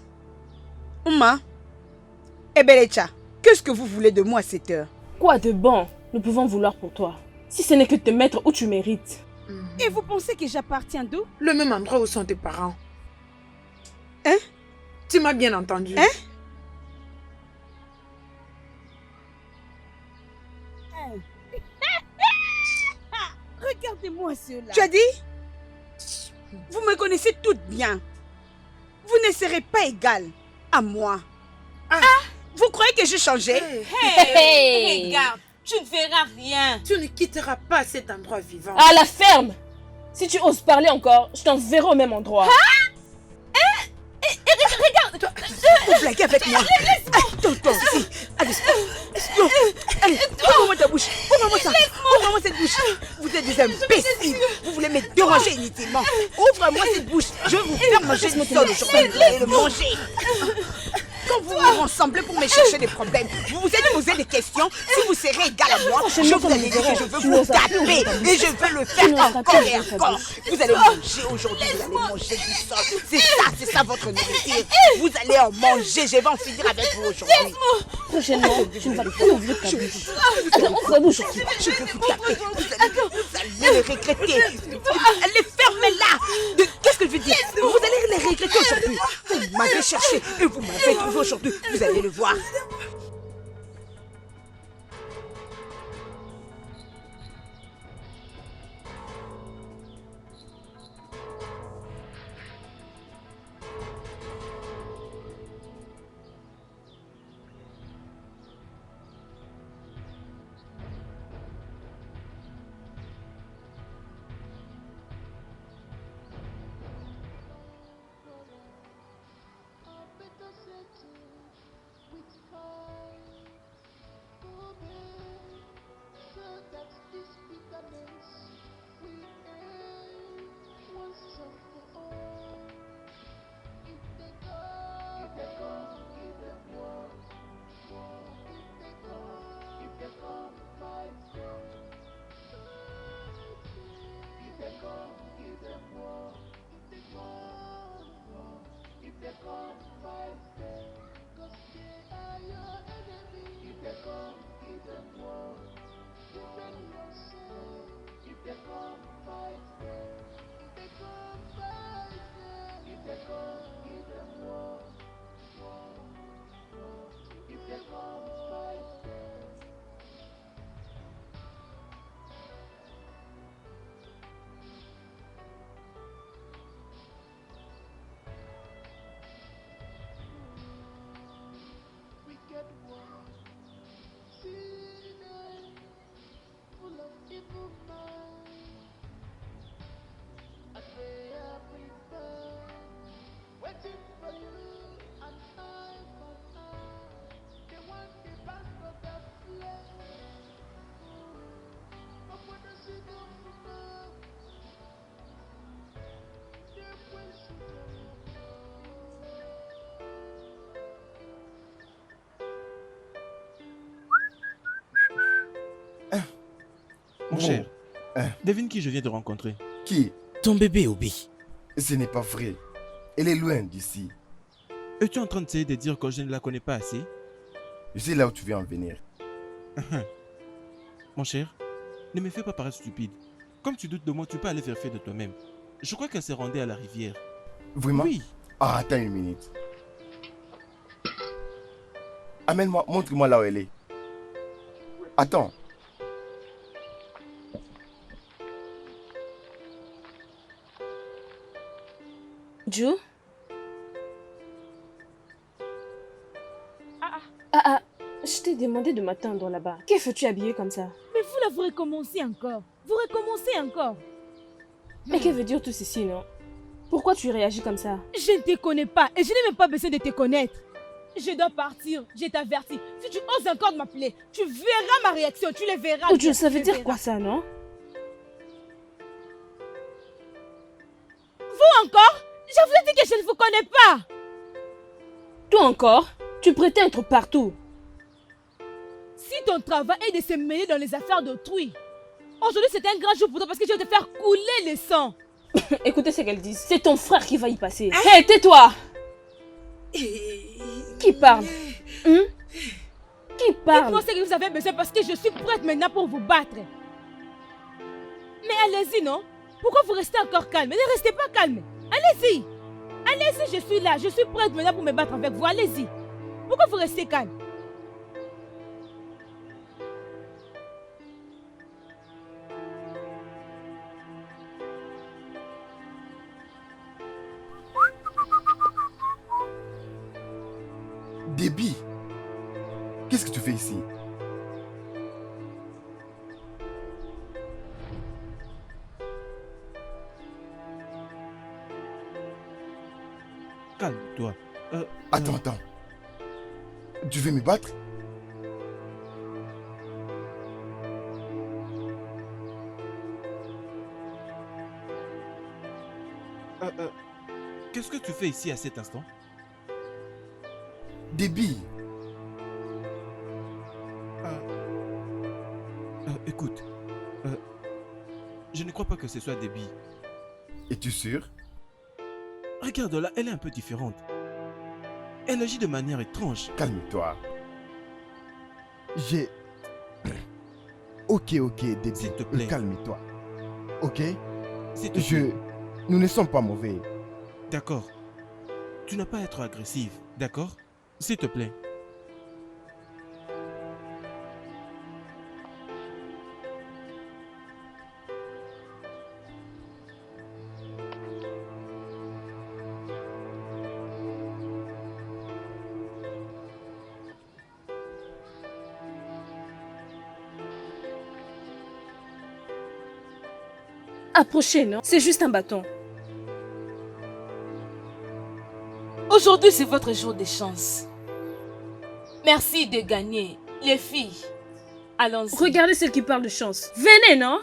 Uma, Ebelecha, qu'est-ce que vous voulez de moi à cette heure? Quoi de bon nous pouvons vouloir pour toi? Si ce n'est que te mettre où tu mérites. Et vous pensez que j'appartiens d'où? Le même endroit où sont tes parents. Hein? Tu m'as bien entendu. Hein? Regardez-moi cela. Tu as dit? Vous me connaissez toutes bien. Vous ne serez pas égal à moi. Vous croyez que j'ai changé? Hey! Regarde, tu ne verras rien. Tu ne quitteras pas cet endroit vivant. À la ferme! Si tu oses parler encore, je t'enverrai au même endroit. Regarde! Vous blaguez avec moi. Tonton, ici. Allez, non. Allez, ouvre-moi ta bouche. Ouvre-moi ça. Ouvre-moi cette bouche. Vous êtes des imbéciles. Vous voulez me déranger inutilement. Ouvre-moi cette bouche. Je vais vous faire manger du sol aujourd'hui. Vous allez le manger. Quand vous vous rassemblez pour me chercher des problèmes, vous vous êtes posé des questions. Si vous serez égal à moi, je vous ai dit que je veux vous taper. Et je vais le faire encore et encore. Vous allez manger aujourd'hui. Vous allez manger du sol. C'est ça votre nourriture. Vous allez en manger. Je vais en finir avec vous aujourd'hui. Prochainement, tu ne vas plus ouvrir ta bouche. Attends, ouvre la bouche. Je vais vous taper. Vous allez le regretter. Allez, ferme Mais là, qu'est-ce que je veux dire? Vous allez les regretter aujourd'hui. Vous m'avez cherché et vous m'avez trouvé aujourd'hui. Vous allez le voir. Mon cher, devine qui je viens de rencontrer. Qui? Ton bébé, Obi. Ce n'est pas vrai. Elle est loin d'ici. Es-tu en train d'essayer de dire que je ne la connais pas assez? Je sais là où tu veux en venir. Mon cher, ne me fais pas paraître stupide. Comme tu doutes de moi, tu peux aller vérifier de toi-même. Je crois qu'elle s'est rendue à la rivière. Vraiment? Oui. Ah, attends une minute. Amène-moi, montre-moi là où elle est. Attends. Ju? Je t'ai demandé de m'attendre là-bas. Que fais-tu habillée comme ça? Mais vous là, vous recommencez encore. Vous recommencez encore. Mais que veut dire tout ceci, non? Pourquoi tu réagis comme ça? Je ne te connais pas et je n'ai même pas besoin de te connaître. Je dois partir, je t'avertis. Si tu oses encore m'appeler, tu verras ma réaction, tu les verras. Ju, ça veut dire quoi ça, non? Vous encore? Je vous ai dit que je ne vous connais pas. Toi encore? Tu prétends être partout. Si ton travail est de se mêler dans les affaires d'autrui, aujourd'hui c'est un grand jour pour toi parce que je vais te faire couler le sang. Écoutez ce qu'elle dit. C'est ton frère qui va y passer. Hé, tais-toi! Qui parle? Qui parle? Dites-moi ce que vous avez besoin parce que je suis prête maintenant pour vous battre. Mais allez-y, non? Pourquoi vous restez encore calme? Ne restez pas calme. Allez-y. Allez-y, je suis là. Je suis prête maintenant pour me battre avec vous. Allez-y. Pourquoi vous restez calme? Déby, qu'est-ce que tu fais ici? Calme-toi. Attends. Tu veux me battre? Qu'est-ce que tu fais ici à cet instant? Déby. Écoute, je ne crois pas que ce soit Déby. Es-tu sûr? Regarde-la, elle est un peu différente. Elle agit de manière étrange. Calme-toi. J'ai... Ok, Déby. S'il te plaît. Calme-toi. Ok? S'il te plaît. Nous ne sommes pas mauvais. D'accord. Tu n'as pas à être agressive, d'accord? S'il te plaît. Approchez, non? C'est juste un bâton. Aujourd'hui, c'est votre jour de chance. Merci de gagner. Les filles, allons-y. Regardez celle qui parle de chance. Venez, non?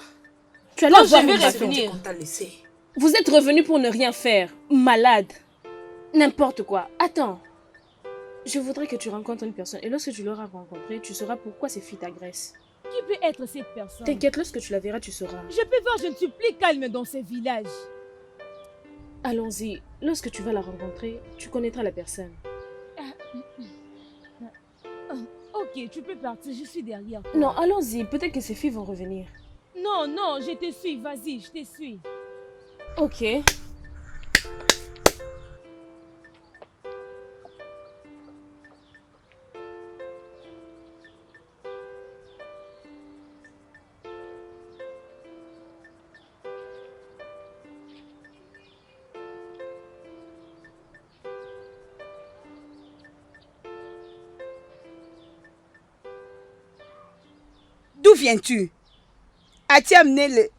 Tu as Quand l'air je d'avoir vais une bâton. revenir. On t'a laissé. Vous êtes revenu pour ne rien faire. Malade. N'importe quoi. Attends. Je voudrais que tu rencontres une personne. Et lorsque tu l'auras rencontrée, tu sauras pourquoi ces filles t'agressent. Qui peut être cette personne? T'inquiète, lorsque tu la verras, tu sauras. Je peux voir, je ne suis plus calme dans ces villages. Allons-y. Lorsque tu vas la rencontrer, tu connaîtras la personne. Ok, tu peux partir, je suis derrière toi. Non, allons-y. Peut-être que ces filles vont revenir. Non, non, je te suis, vas-y, je te suis. Ok. D'où viens-tu? As-tu amené le...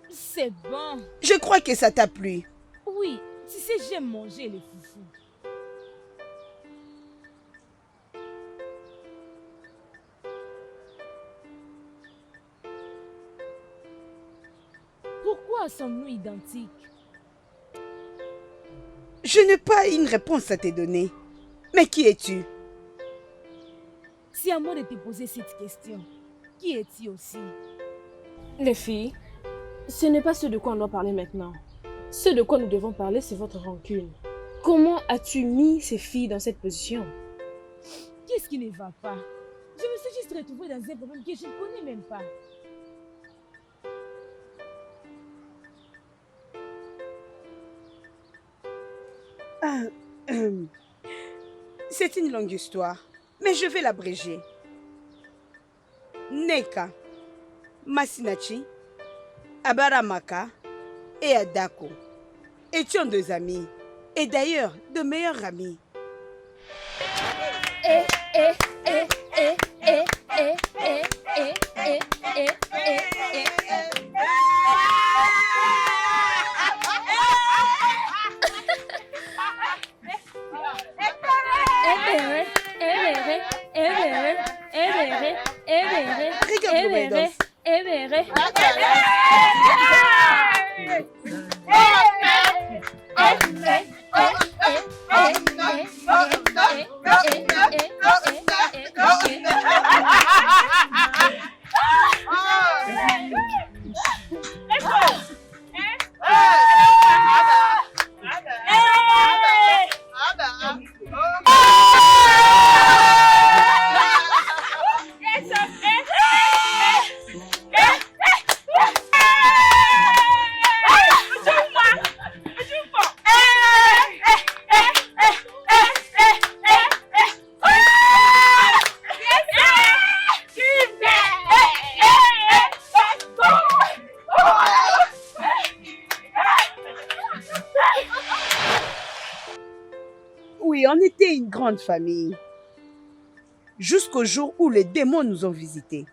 C'est bon. Je crois que ça t'a plu. Oui, tu sais, j'aime manger les foufous. Pourquoi sommes-nous identiques? Je n'ai pas une réponse à te donner. Mais qui es-tu? C'est à moi de te poser cette question. Qui es-tu aussi? Les filles, ce n'est pas ce de quoi on doit parler maintenant. Ce de quoi nous devons parler, c'est votre rancune. Comment as-tu mis ces filles dans cette position? Qu'est-ce qui ne va pas? Je me suis juste retrouvée dans un problème que je ne connais même pas. C'est une longue histoire, mais je vais l'abréger. Neka, Masinachi, Abaramaka et Adako étions deux amis, et d'ailleurs de meilleurs amis. Oui, on était une grande famille. Jusqu'au jour où les démons nous ont visités.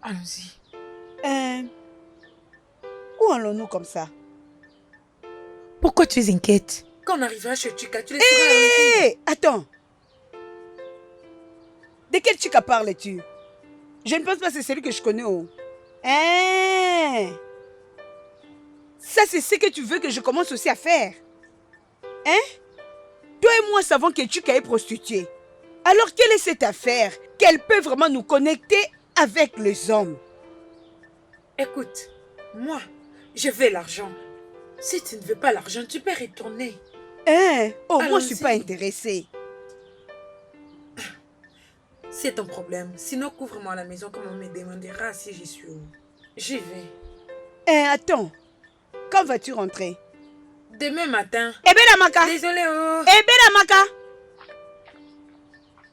Allons-y. Où allons-nous comme ça? Pourquoi tu es inquiète? Quand on arrivera chez Chika, tu laisseras la maison. Hé, attends. De quel Chika parles-tu? Je ne pense pas que c'est celui que je connais. Oh. Hein? Ça, c'est ce que tu veux que je commence aussi à faire. Hein? Toi et moi savons que Chika est prostituée. Alors, quelle est cette affaire qu'elle peut vraiment nous connecter avec les hommes? Écoute, moi, je veux l'argent. Si tu ne veux pas l'argent, tu peux retourner. Hein? Oh, moi, je ne suis Allons-y. pas intéressée. C'est ton problème. Sinon, couvre-moi la maison comme on me demandera si j'y suis où. J'y vais. Hein, attends. Quand vas-tu rentrer? Demain matin. Eh bien, Namaka! Désolée, oh. Eh bien, Namaka!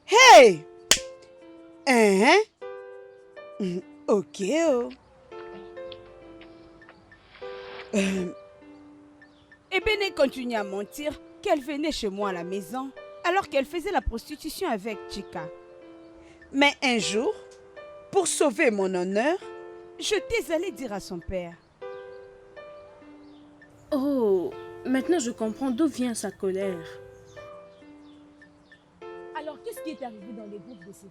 Hey! Hein? Ok, oh. Ebene continue à mentir qu'elle venait chez moi à la maison alors qu'elle faisait la prostitution avec Chika. Mais un jour, pour sauver mon honneur, je t'ai allé dire à son père. Oh, maintenant je comprends d'où vient sa colère. Alors, qu'est-ce qui est arrivé dans les groupes de ces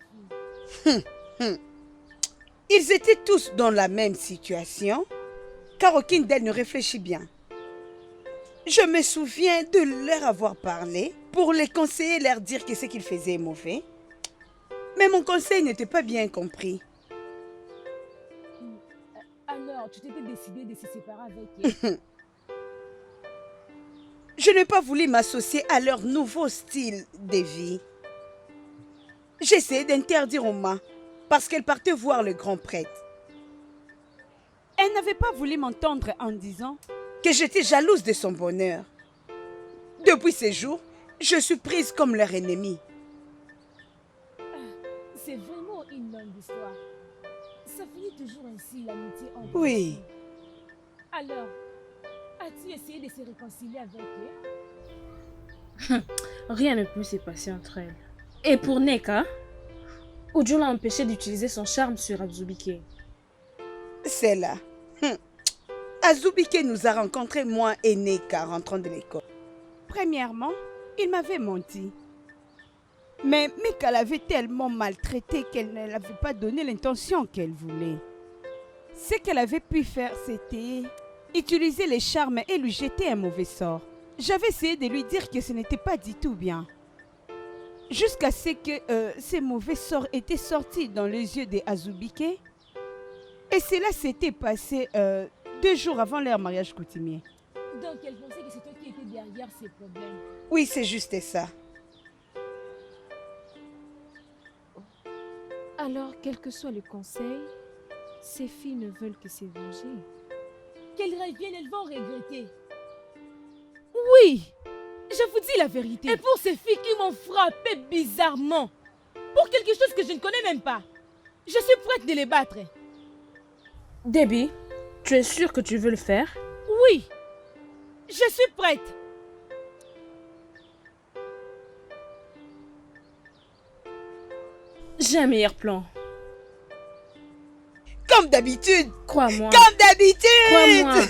filles? Ils étaient tous dans la même situation, car aucune d'elles ne réfléchit bien. Je me souviens de leur avoir parlé pour les conseiller, leur dire que ce qu'ils faisaient est mauvais. Mais mon conseil n'était pas bien compris. Alors, tu t'étais décidé de se séparer avec elle? Je n'ai pas voulu m'associer à leur nouveau style de vie. J'essayais d'interdire Oma parce qu'elle partait voir le grand prêtre. Elle n'avait pas voulu m'entendre en disant que j'étais jalouse de son bonheur. Depuis ces jours, je suis prise comme leur ennemie. C'est vraiment une longue histoire. Ça finit toujours ainsi, l'amitié entre Oui. les filles. Alors, as-tu essayé de se réconcilier avec elle? Rien ne peut se passer entre elles. Et pour Neka, Uju l'a empêché d'utiliser son charme sur Azubike. C'est là. Azubike nous a rencontrés, moi et Neka, rentrant de l'école. Premièrement, il m'avait menti. Mais Meka l'avait tellement maltraité qu'elle ne l'avait pas donné l'intention qu'elle voulait. Ce qu'elle avait pu faire, c'était utiliser les charmes et lui jeter un mauvais sort. J'avais essayé de lui dire que ce n'était pas du tout bien. Jusqu'à ce que ces mauvais sorts étaient sortis dans les yeux de Azubike. Et cela s'était passé 2 jours avant leur mariage coutumier. Donc, elle pensait que c'est toi qui étais derrière ces problèmes. Oui, c'est juste ça. Alors, quel que soit le conseil, ces filles ne veulent que se venger. Qu'elles reviennent, elles vont regretter. Oui, je vous dis la vérité. Et pour ces filles qui m'ont frappé bizarrement, pour quelque chose que je ne connais même pas, je suis prête de les battre. Debbie, tu es sûre que tu veux le faire? Oui, je suis prête. J'ai un meilleur plan. Comme d'habitude. Crois-moi. Comme d'habitude. Crois-moi.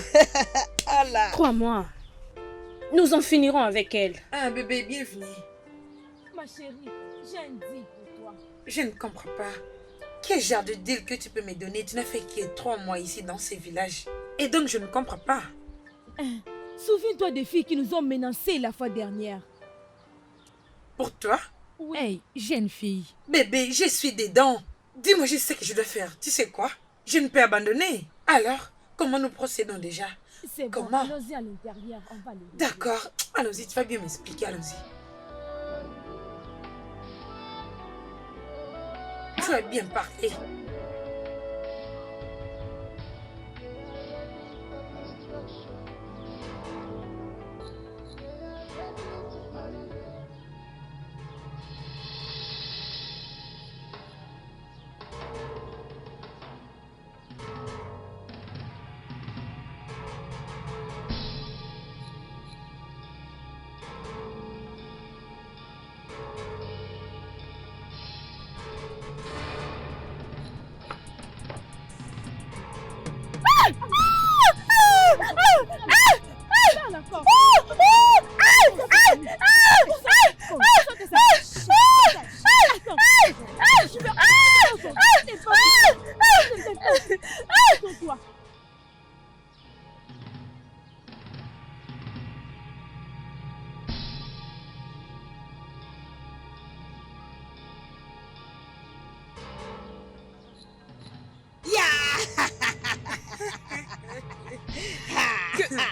Allah. Crois-moi. Nous en finirons avec elle. Ah, bébé, bienvenue. Ma chérie, j'ai un deal pour toi. Je ne comprends pas. Quel genre de deal que tu peux me donner? Tu n'as fait que 3 mois ici dans ces villages. Et donc, je ne comprends pas. Souviens-toi des filles qui nous ont menacés la fois dernière. Pour toi? Oui. Hey, jeune fille. Bébé, je suis dedans. Dis-moi, je sais ce que je dois faire. Tu sais quoi? Je ne peux abandonner. Alors, comment nous procédons déjà? C'est bon, Comment? allons-y à l'intérieur, on va les régler. D'accord. Allons-y, tu vas bien m'expliquer. Allons-y. Tu as bien parlé. Toi.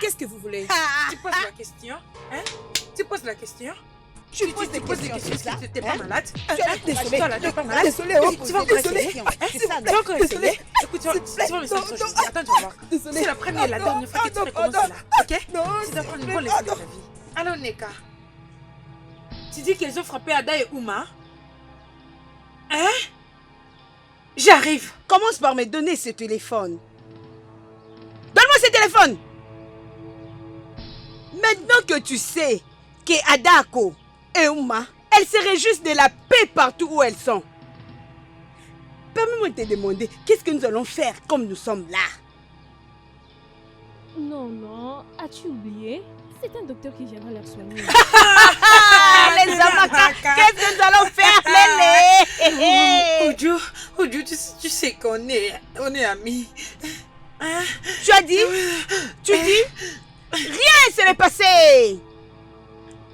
Qu'est-ce que vous voulez? Tu poses la question? Hein? Tu poses la question? Tu poses des questions, tu n'es pas malade? Désolé, Toi là, tu n'es pas malade? désolé, Tu vas encore essayer? c'est ça, Tu vas encore essayer? Écoute, tu vas me faire autre chose. Attends, tu vas voir. C'est la première et la dernière fois que tu recommences cela. Ok? Tu dois prendre une bonne leçon de ta vie. Alors, Neka, tu dis qu'ils ont frappé Ada et Ouma? Hein? J'arrive. Commence par me donner ce téléphone. Donne-moi ce téléphone. Maintenant que tu sais que Adako et Ouma, elles seraient juste de la paix partout où elles sont. Permets-moi de te demander, qu'est-ce que nous allons faire comme nous sommes là? Non, as-tu oublié? C'est un docteur qui viendra leur soigner. Les Amaka, qu'est-ce que nous allons faire, Lélé? Oudjou, tu sais qu'on est amis. Hein? Tu as dit? Tu dis? Rien ne s'est passé.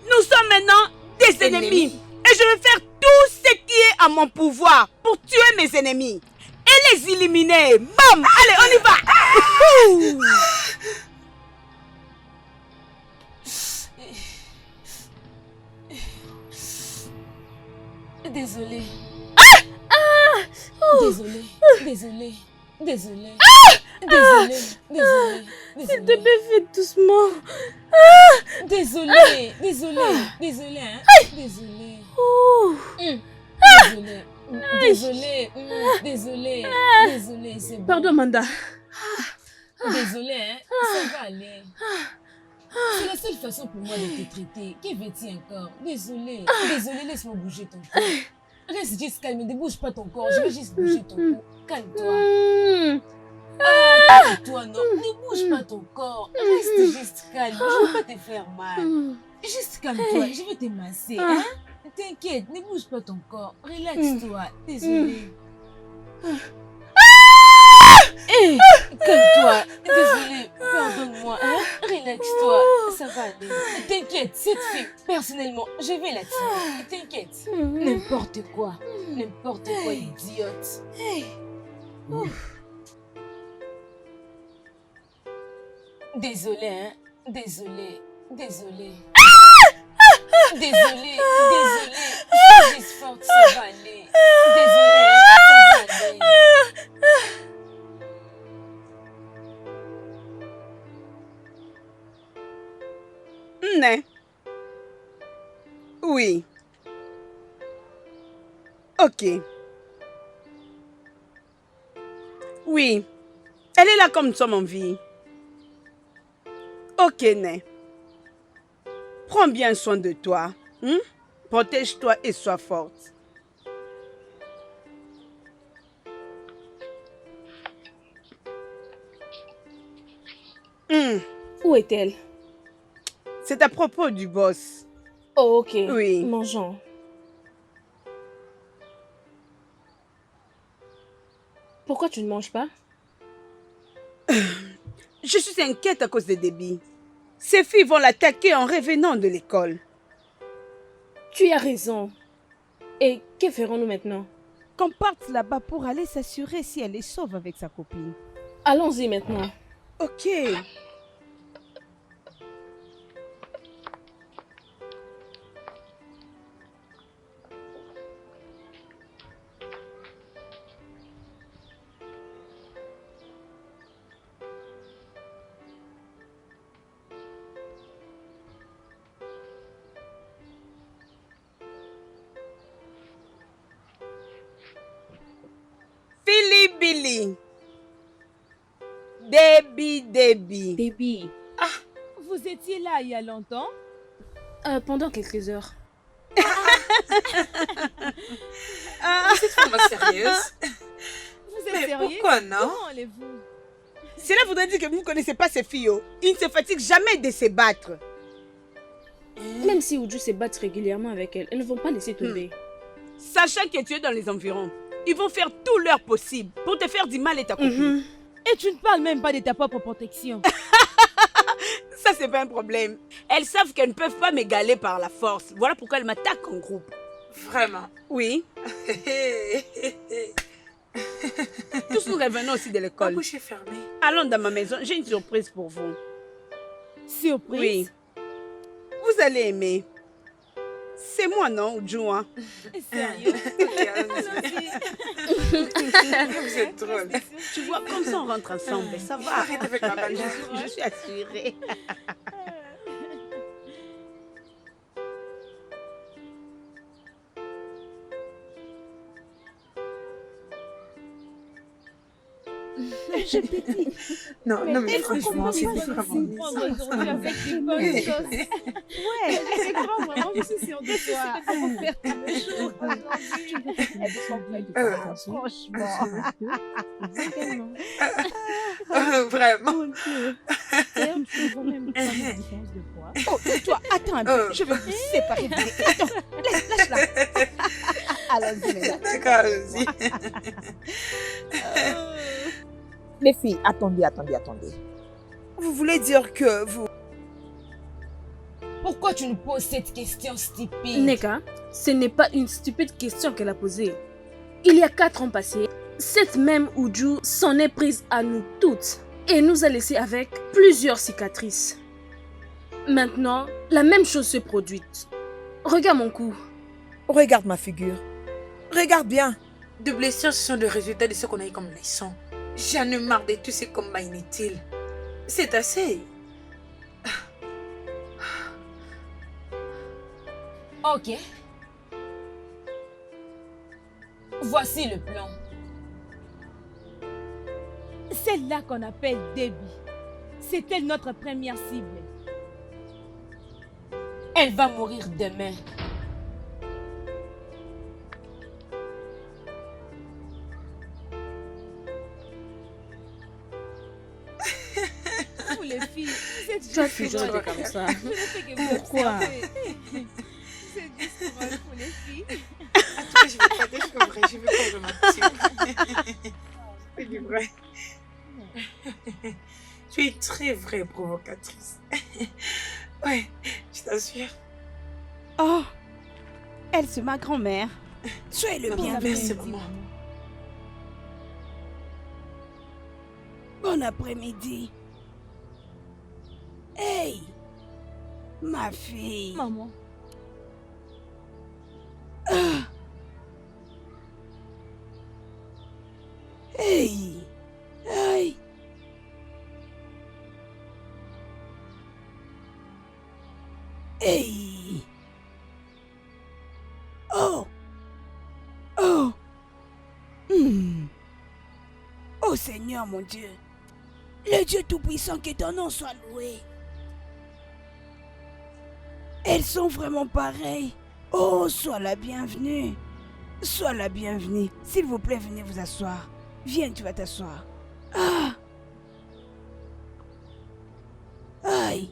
Nous sommes maintenant des ennemis. Et je vais faire tout ce qui est à mon pouvoir pour tuer mes ennemis. Et les éliminer. Bam! Allez, on y va! Désolée. Désolée. S'il te plaît, fais doucement. Désolée. Hein? Désolée. Désolée, c'est bon. Pardon, Manda. Désolée, hein? Ça va aller. C'est la seule façon pour moi de te traiter. Qui veux-tu encore? Désolée, laisse-moi bouger ton cou. Reste juste calme, ne bouge pas ton corps. Je vais juste bouger ton cou. Calme-toi. Calme-toi, non. Ne bouge pas ton corps. Reste juste calme. Je ne veux pas te faire mal. Juste calme-toi. Je vais te masser. Hein? T'inquiète, ne bouge pas ton corps. Relaxe-toi. Désolée. Calme-toi. Désolée. Pardonne-moi. Hein? Relaxe-toi. Ça va aller. T'inquiète, cette fille, personnellement, je vais la tuer. T'inquiète. N'importe quoi, idiote. Désolée, hein? Désolée. Désolée. Je suis juste forte, ça va aller. Désolée, ça va aller. Né. Oui. Ok. Oui. Elle est là comme nous sommes en vie. Ok, Né. Prends bien soin de toi. Protège-toi et sois forte. Où est-elle? C'est à propos du boss. Oh, ok. Oui. Mangeons. Pourquoi tu ne manges pas? Je suis inquiète à cause des débits. Ces filles vont l'attaquer en revenant de l'école. Tu as raison. Et que ferons-nous maintenant? Qu'on parte là-bas pour aller s'assurer si elle est sauve avec sa copine. Allons-y maintenant. Ok. Billy. Debbie. Ah, vous étiez là il y a longtemps? Pendant quelques heures. Vous êtes vraiment sérieuse? Vous êtes Mais sérieux? pourquoi non? Comment allez-vous? Cela voudrait dire que vous ne connaissez pas ces filles. Ils ne se fatiguent jamais de se battre. Même si Oudjou se bat régulièrement avec elles, elles ne vont pas laisser tomber. Sachant que tu es dans les environs, ils vont faire tout leur possible pour te faire du mal et ta copine. Et tu ne parles même pas de ta propre protection. Ça, c'est pas un problème. Elles savent qu'elles ne peuvent pas m'égaler par la force. Voilà pourquoi elles m'attaquent en groupe. Vraiment? Oui. Tous nous revenons aussi de Ma l'école. bouche est fermée. Allons dans ma maison, j'ai une surprise pour vous. Surprise? Oui. Vous allez aimer. C'est moi, non, Joua? Sérieux? Vous êtes drôle. Tu vois, comme ça on rentre ensemble, ça va. Arrête avec ma balle. Je suis assurée. Je t'ai dit. Non, mais elle franchement, comprend c'est pas vraiment... Prendre aujourd'hui avec des bonnes choses. Ouais. C'est grand, vraiment, je suis sûre de toi. Elle va faire plein de choses Franchement. Vraiment. D'ailleurs, tu vois même pas la différence de poids. Oh, toi, attends un peu. Je vais vous séparer. Attends, lâche-la. Allons-y, mesdames. D'accord, allons-y. Les filles, attendez. Vous voulez dire que vous... Pourquoi tu nous poses cette question stupide? Neka, ce n'est pas une stupide question qu'elle a posée. Il y a 4 ans passés, cette même Uju s'en est prise à nous toutes et nous a laissé avec plusieurs cicatrices. Maintenant, la même chose se produit. Regarde mon cou. Regarde ma figure. Regarde bien. De blessures, ce sont le résultat de ce qu'on a eu comme leçon. J'en ai marre de tous ces combats inutiles. C'est assez. Ok. Voici le plan. Celle-là qu'on appelle Debbie, c'était notre première cible. Elle va mourir demain. Pour les filles, c'est Tu as juste toujours drôle. été comme ça. Je ne fais que vous Pourquoi? observer. C'est juste drôle pour les filles. En tout cas, je vais pas dire que vrai, je vais pas mentir. C'est du vrai. Tu es très vraie provocatrice. Ouais, je t'assure. Oh, elle, c'est ma grand-mère. Soyez le bienvenu. Merci, maman. Bon après-midi. Hey, ma fille. Maman. Ah. Hey, hey. Hey. Oh. Oh. Oh Seigneur mon Dieu. Le Dieu Tout-Puissant, que ton nom soit loué. Elles sont vraiment pareilles. Oh, sois la bienvenue. Sois la bienvenue. S'il vous plaît, venez vous asseoir. Viens, tu vas t'asseoir. Ah. Aïe.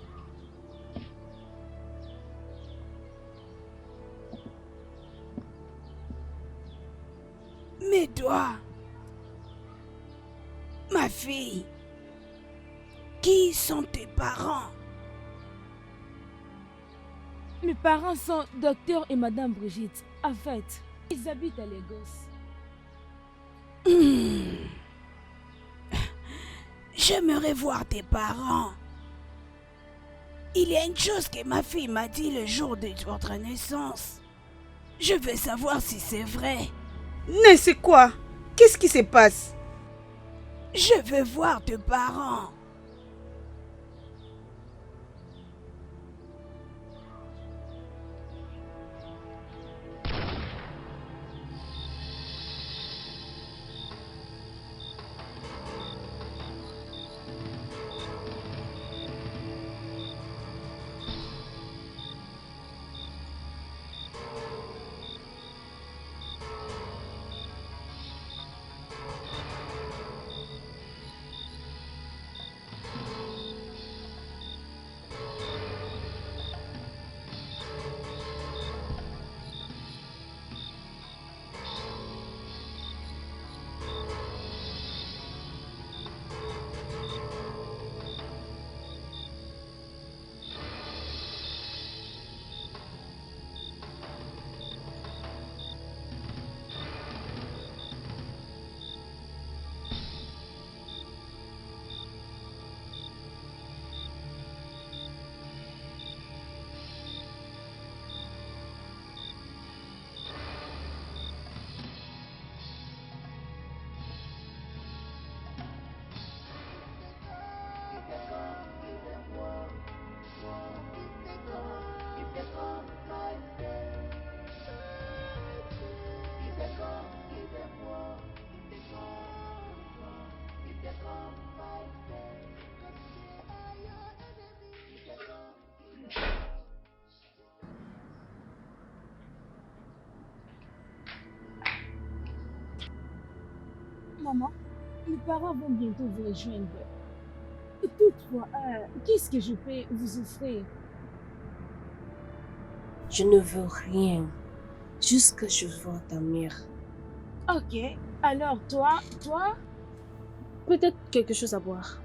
Mais toi, ma fille, qui sont tes parents? Mes parents sont docteur et madame Brigitte. En fait, ils habitent à Lagos. J'aimerais voir tes parents. Il y a une chose que ma fille m'a dit le jour de votre naissance. Je veux savoir si c'est vrai. Mais c'est quoi? Qu'est-ce qui se passe? Je veux voir tes parents. Maman, mes parents vont bientôt vous rejoindre. Toutefois, qu'est-ce que je peux vous offrir? Je ne veux rien. Juste que je vois ta mère. Ok, alors toi, Peut-être quelque chose à boire.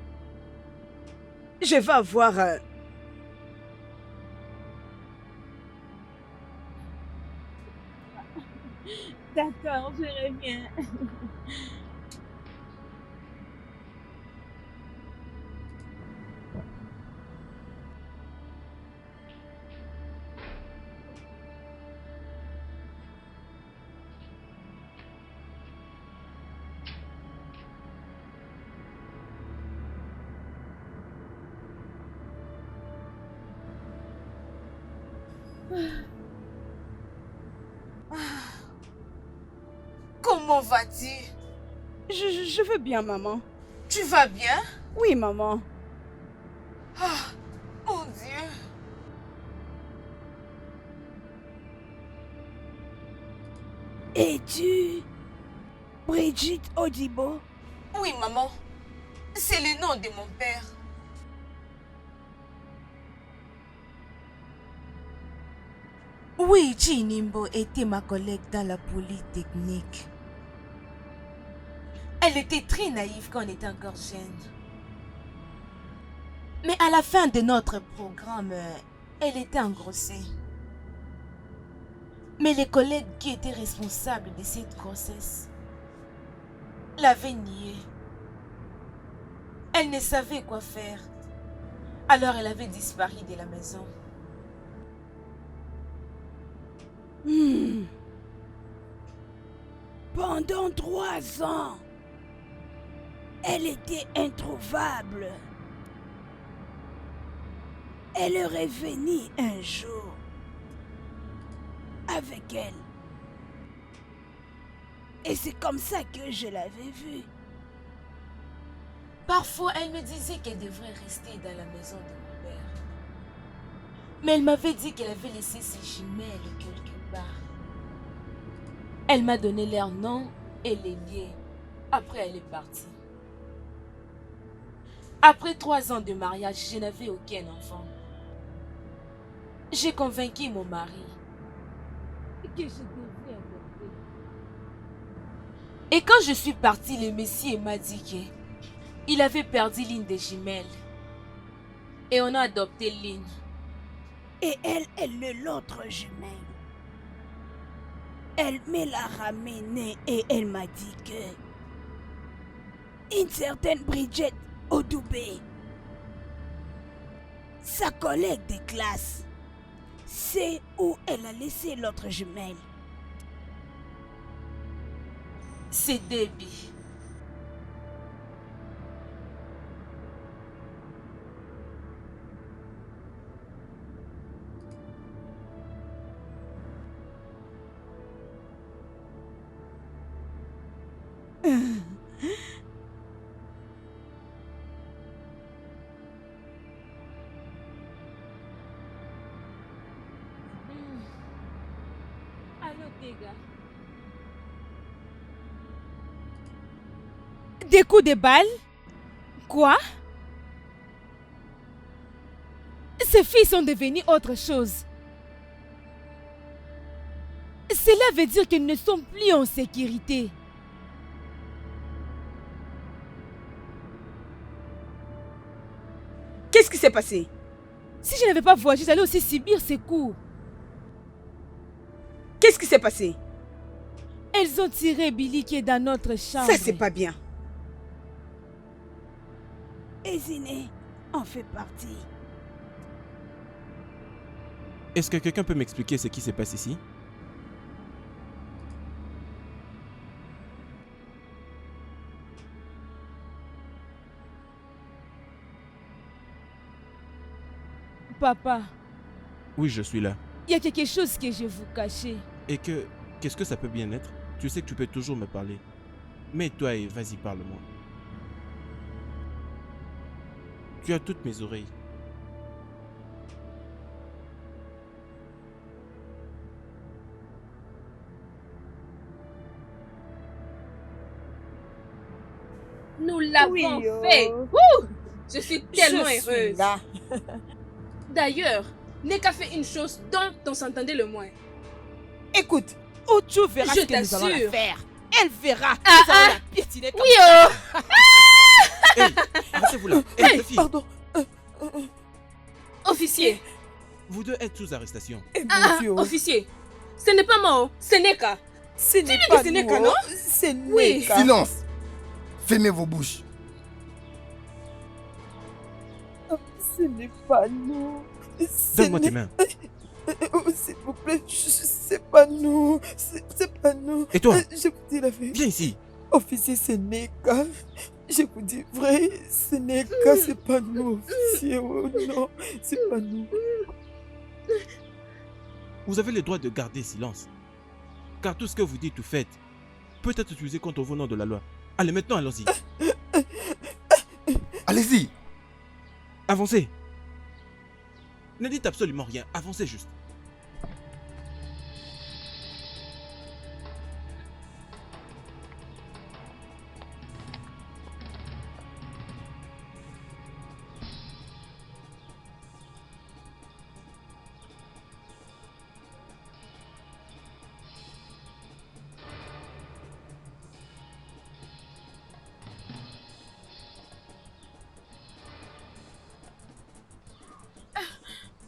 Je vais avoir d'accord, je reviens. Comment vas-tu? je veux bien, maman. Tu vas bien? Oui, maman. Ah, mon Dieu. Es-tu Brigitte Odibo? Oui, maman. C'est le nom de mon père. Oui, Chinimbo était ma collègue dans la polytechnique. Elle était très naïve quand on était encore jeune. Mais à la fin de notre programme, elle était engrossée. Mais les collègues qui étaient responsables de cette grossesse l'avaient niée. Elle ne savait quoi faire. Alors elle avait disparu de la maison. Pendant 3 ans, elle était introuvable. Elle est revenue un jour avec elle. Et c'est comme ça que je l'avais vue. Parfois, elle me disait qu'elle devrait rester dans la maison de mon père. Mais elle m'avait dit qu'elle avait laissé ses jumelles quelque part. Elle m'a donné leur nom et les liens. Après, elle est partie. Après 3 ans de mariage, je n'avais aucun enfant. J'ai convaincu mon mari que je devrais adopter. Et quand je suis partie, le Messie m'a dit qu'il avait perdu l'une des jumelles. Et on a adopté l'une. Et elle est l'autre jumelle. Elle me l'a ramenée et elle m'a dit que une certaine Brigitte Odoubé, sa collègue de classe, sait où elle a laissé l'autre jumelle. C'est Debbie. Allô, Tega. Des coups de balle? Quoi? Ces filles sont devenues autre chose. Cela veut dire qu'elles ne sont plus en sécurité. Qu'est-ce qui s'est passé? Si je n'avais pas voyagé, j'allais aussi subir ces coups. Qu'est-ce qui s'est passé? Elles ont tiré Billy qui est dans notre chambre. Ça, c'est pas bien. Eziné en fait partie. Est-ce que quelqu'un peut m'expliquer ce qui se passe ici? Papa, Oui, je suis là. il y a quelque chose que je vous cachais. Et qu'est-ce que ça peut bien être? Tu sais que tu peux toujours me parler. Mets-toi et vas-y, parle-moi. Tu as toutes mes oreilles. l'avons Oui, oh. fait. Ouh, je suis tellement Je suis heureuse. là. D'ailleurs, Neka fait une chose dont on s'entendait le moins. Écoute, Ojo verra Je ce que nous allons la t'assure. faire. Elle verra. Ah, Nous allons ah. la piétiner comme Oui, oh. Hey, arrêtez-vous là. Hey, les filles, Pardon. Officier. vous deux êtes sous arrestation. Eh, mon Ah, Dieu. officier. Ce n'est pas moi, oh. C'est Neka. Ce n'est dis que pas c'est nous, Neka, non? C'est Oui. Neka. Silence. Fermez vos bouches. Ce n'est pas nous. Ce Donne-moi tes n'est- mains. Oh, s'il vous plaît, c'est pas nous. C'est pas nous. Et toi? Je vous dis la vérité. Viens ici. Officier, c'est Neka. Je vous dis vrai, c'est Neka, c'est pas nous, officier. Oh non, c'est pas nous. Vous avez le droit de garder silence. Car tout ce que vous dites ou faites peut être utilisé contre vous au nom de la loi. Allez, maintenant, allons-y. Allez-y. Avancez. Ne dites absolument rien. Avancez juste.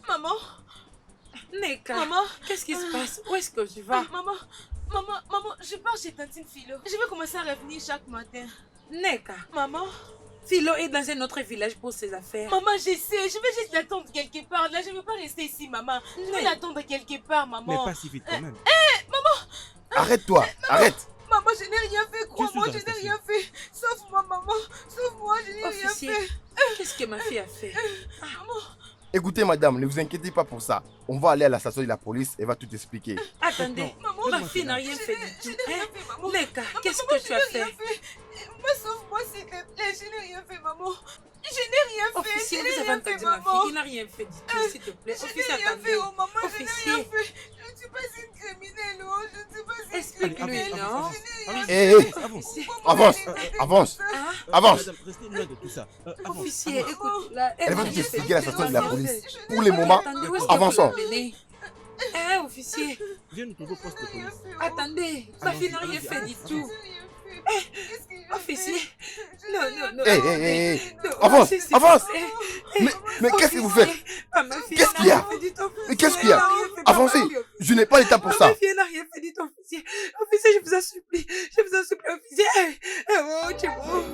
Maman, Neka, maman. qu'est-ce qui se passe? Où est-ce que tu vas? Maman, je pars chez Tantine Philo. Je vais commencer à revenir chaque matin. Neka, Maman, Philo est dans un autre village pour ses affaires. maman, je sais, je vais juste l'attendre quelque part. Là, je ne veux pas rester ici, maman. Je vais l'attendre quelque part, Mais maman. pas si vite quand même. Arrête-toi. Arrête. Maman, je n'ai rien fait, crois-moi, suis je n'ai arrestation. rien fait. Sauve-moi, maman. Sauve-moi, je n'ai rien Officier, fait. qu'est-ce que ma fille a fait? Écoutez, madame, ne vous inquiétez pas pour ça. On va aller à la station de la police et va tout expliquer. Attendez, Maman, ma fille n'a rien fait du tout. Je n'ai rien Hein? fait, maman. Neka, qu'est-ce Maman, que tu as je n'ai rien fait? Maman, sauve-moi, s'il te plaît. Je n'ai rien fait, maman. Je n'ai rien fait. Officier, Je vous n'ai avez rien fait, entendu ma maman. fille, il n'a rien fait du tout, s'il te plaît. Je n'ai Officier, rien attendez. fait, oh maman, je n'ai Officier, rien fait. Je ne suis pas une criminelle, oh. Je ne suis pas une explique-lui, criminelle. non? Je n'ai rien Hé, hé, Avance. avance, avance, avance. Madame, restez loin de tout ça. Avance. Officier, avance. écoute, là, Elle va n'a tout rien expliquer fait à la du station tout. de la police. Pour le moment, Attendez, où est-ce que vous avançons. l'amenez? Hein, officier? Viens nous trouver au poste de police. Attendez, ma fille n'a rien Allons-y, fait du allons-y, tout. Officier, non, non, non. Hé, hé, hé, hé. Avance, avance. Mais qu'est-ce que vous faites? Qu'est-ce qu'il y a? Mais qu'est-ce qu'il y a? Avancez. Je n'ai pas le temps pour ça. Ma fille n'a rien fait du tout, officier. Officier, je vous en supplie. Je vous en supplie, officier. Oh, c'est bon.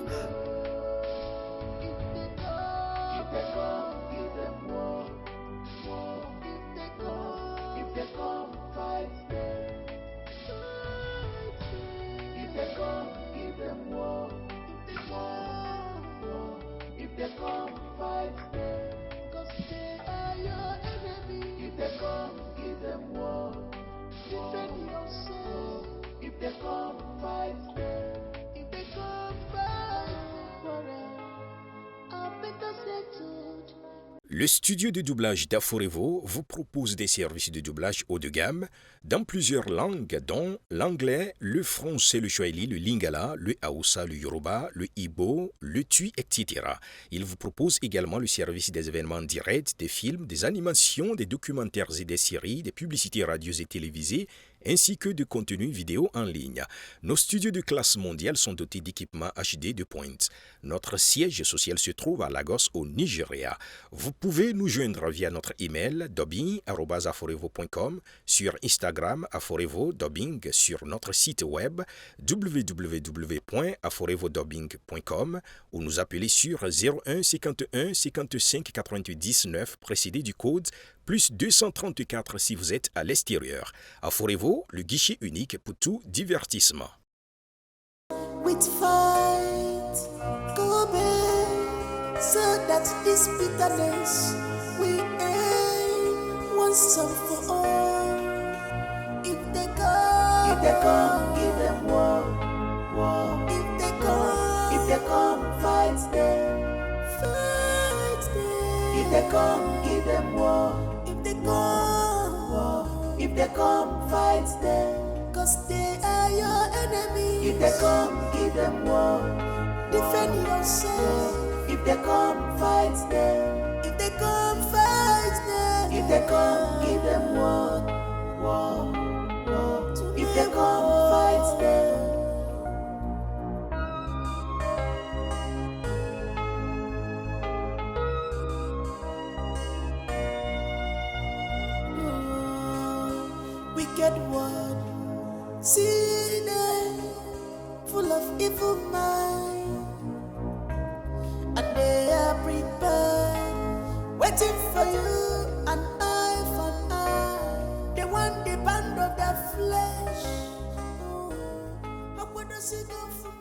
Le studio de doublage d'Aforevo vous propose des services de doublage haut de gamme dans plusieurs langues, dont l'anglais, le français, le swahili, le lingala, le haoussa, le yoruba, le ibo, le tui, etc. Il vous propose également le service des événements directs, des films, des animations, des documentaires et des séries, des publicités radios et télévisées, ainsi que de contenus vidéo en ligne. Nos studios de classe mondiale sont dotés d'équipements HD de pointe. Notre siège social se trouve à Lagos, au Nigeria. Vous pouvez nous joindre via notre email dubbing@aforevo.com, sur Instagram Aforevo Dubbing, sur notre site web www.aforevodubbing.com ou nous appeler sur 01 51 55 99 précédé du code plus 234 si vous êtes à l'extérieur. Aforevo, le guichet unique pour tout divertissement. With fight, go back, so that this bitterness we end once and for all. If they come, give them war. If they come, fight them. If they come, give them war. If they come, fight them. 'Cause they are your enemy. If they come, give them war. defend yourself. If they come, fight them. If they come, fight them. If they come, give them war. If they come, fight them. Wicked one, sinner, full of evil mind, and they are prepared, waiting for you, an eye for an eye. They want the band of their flesh. How would I see go from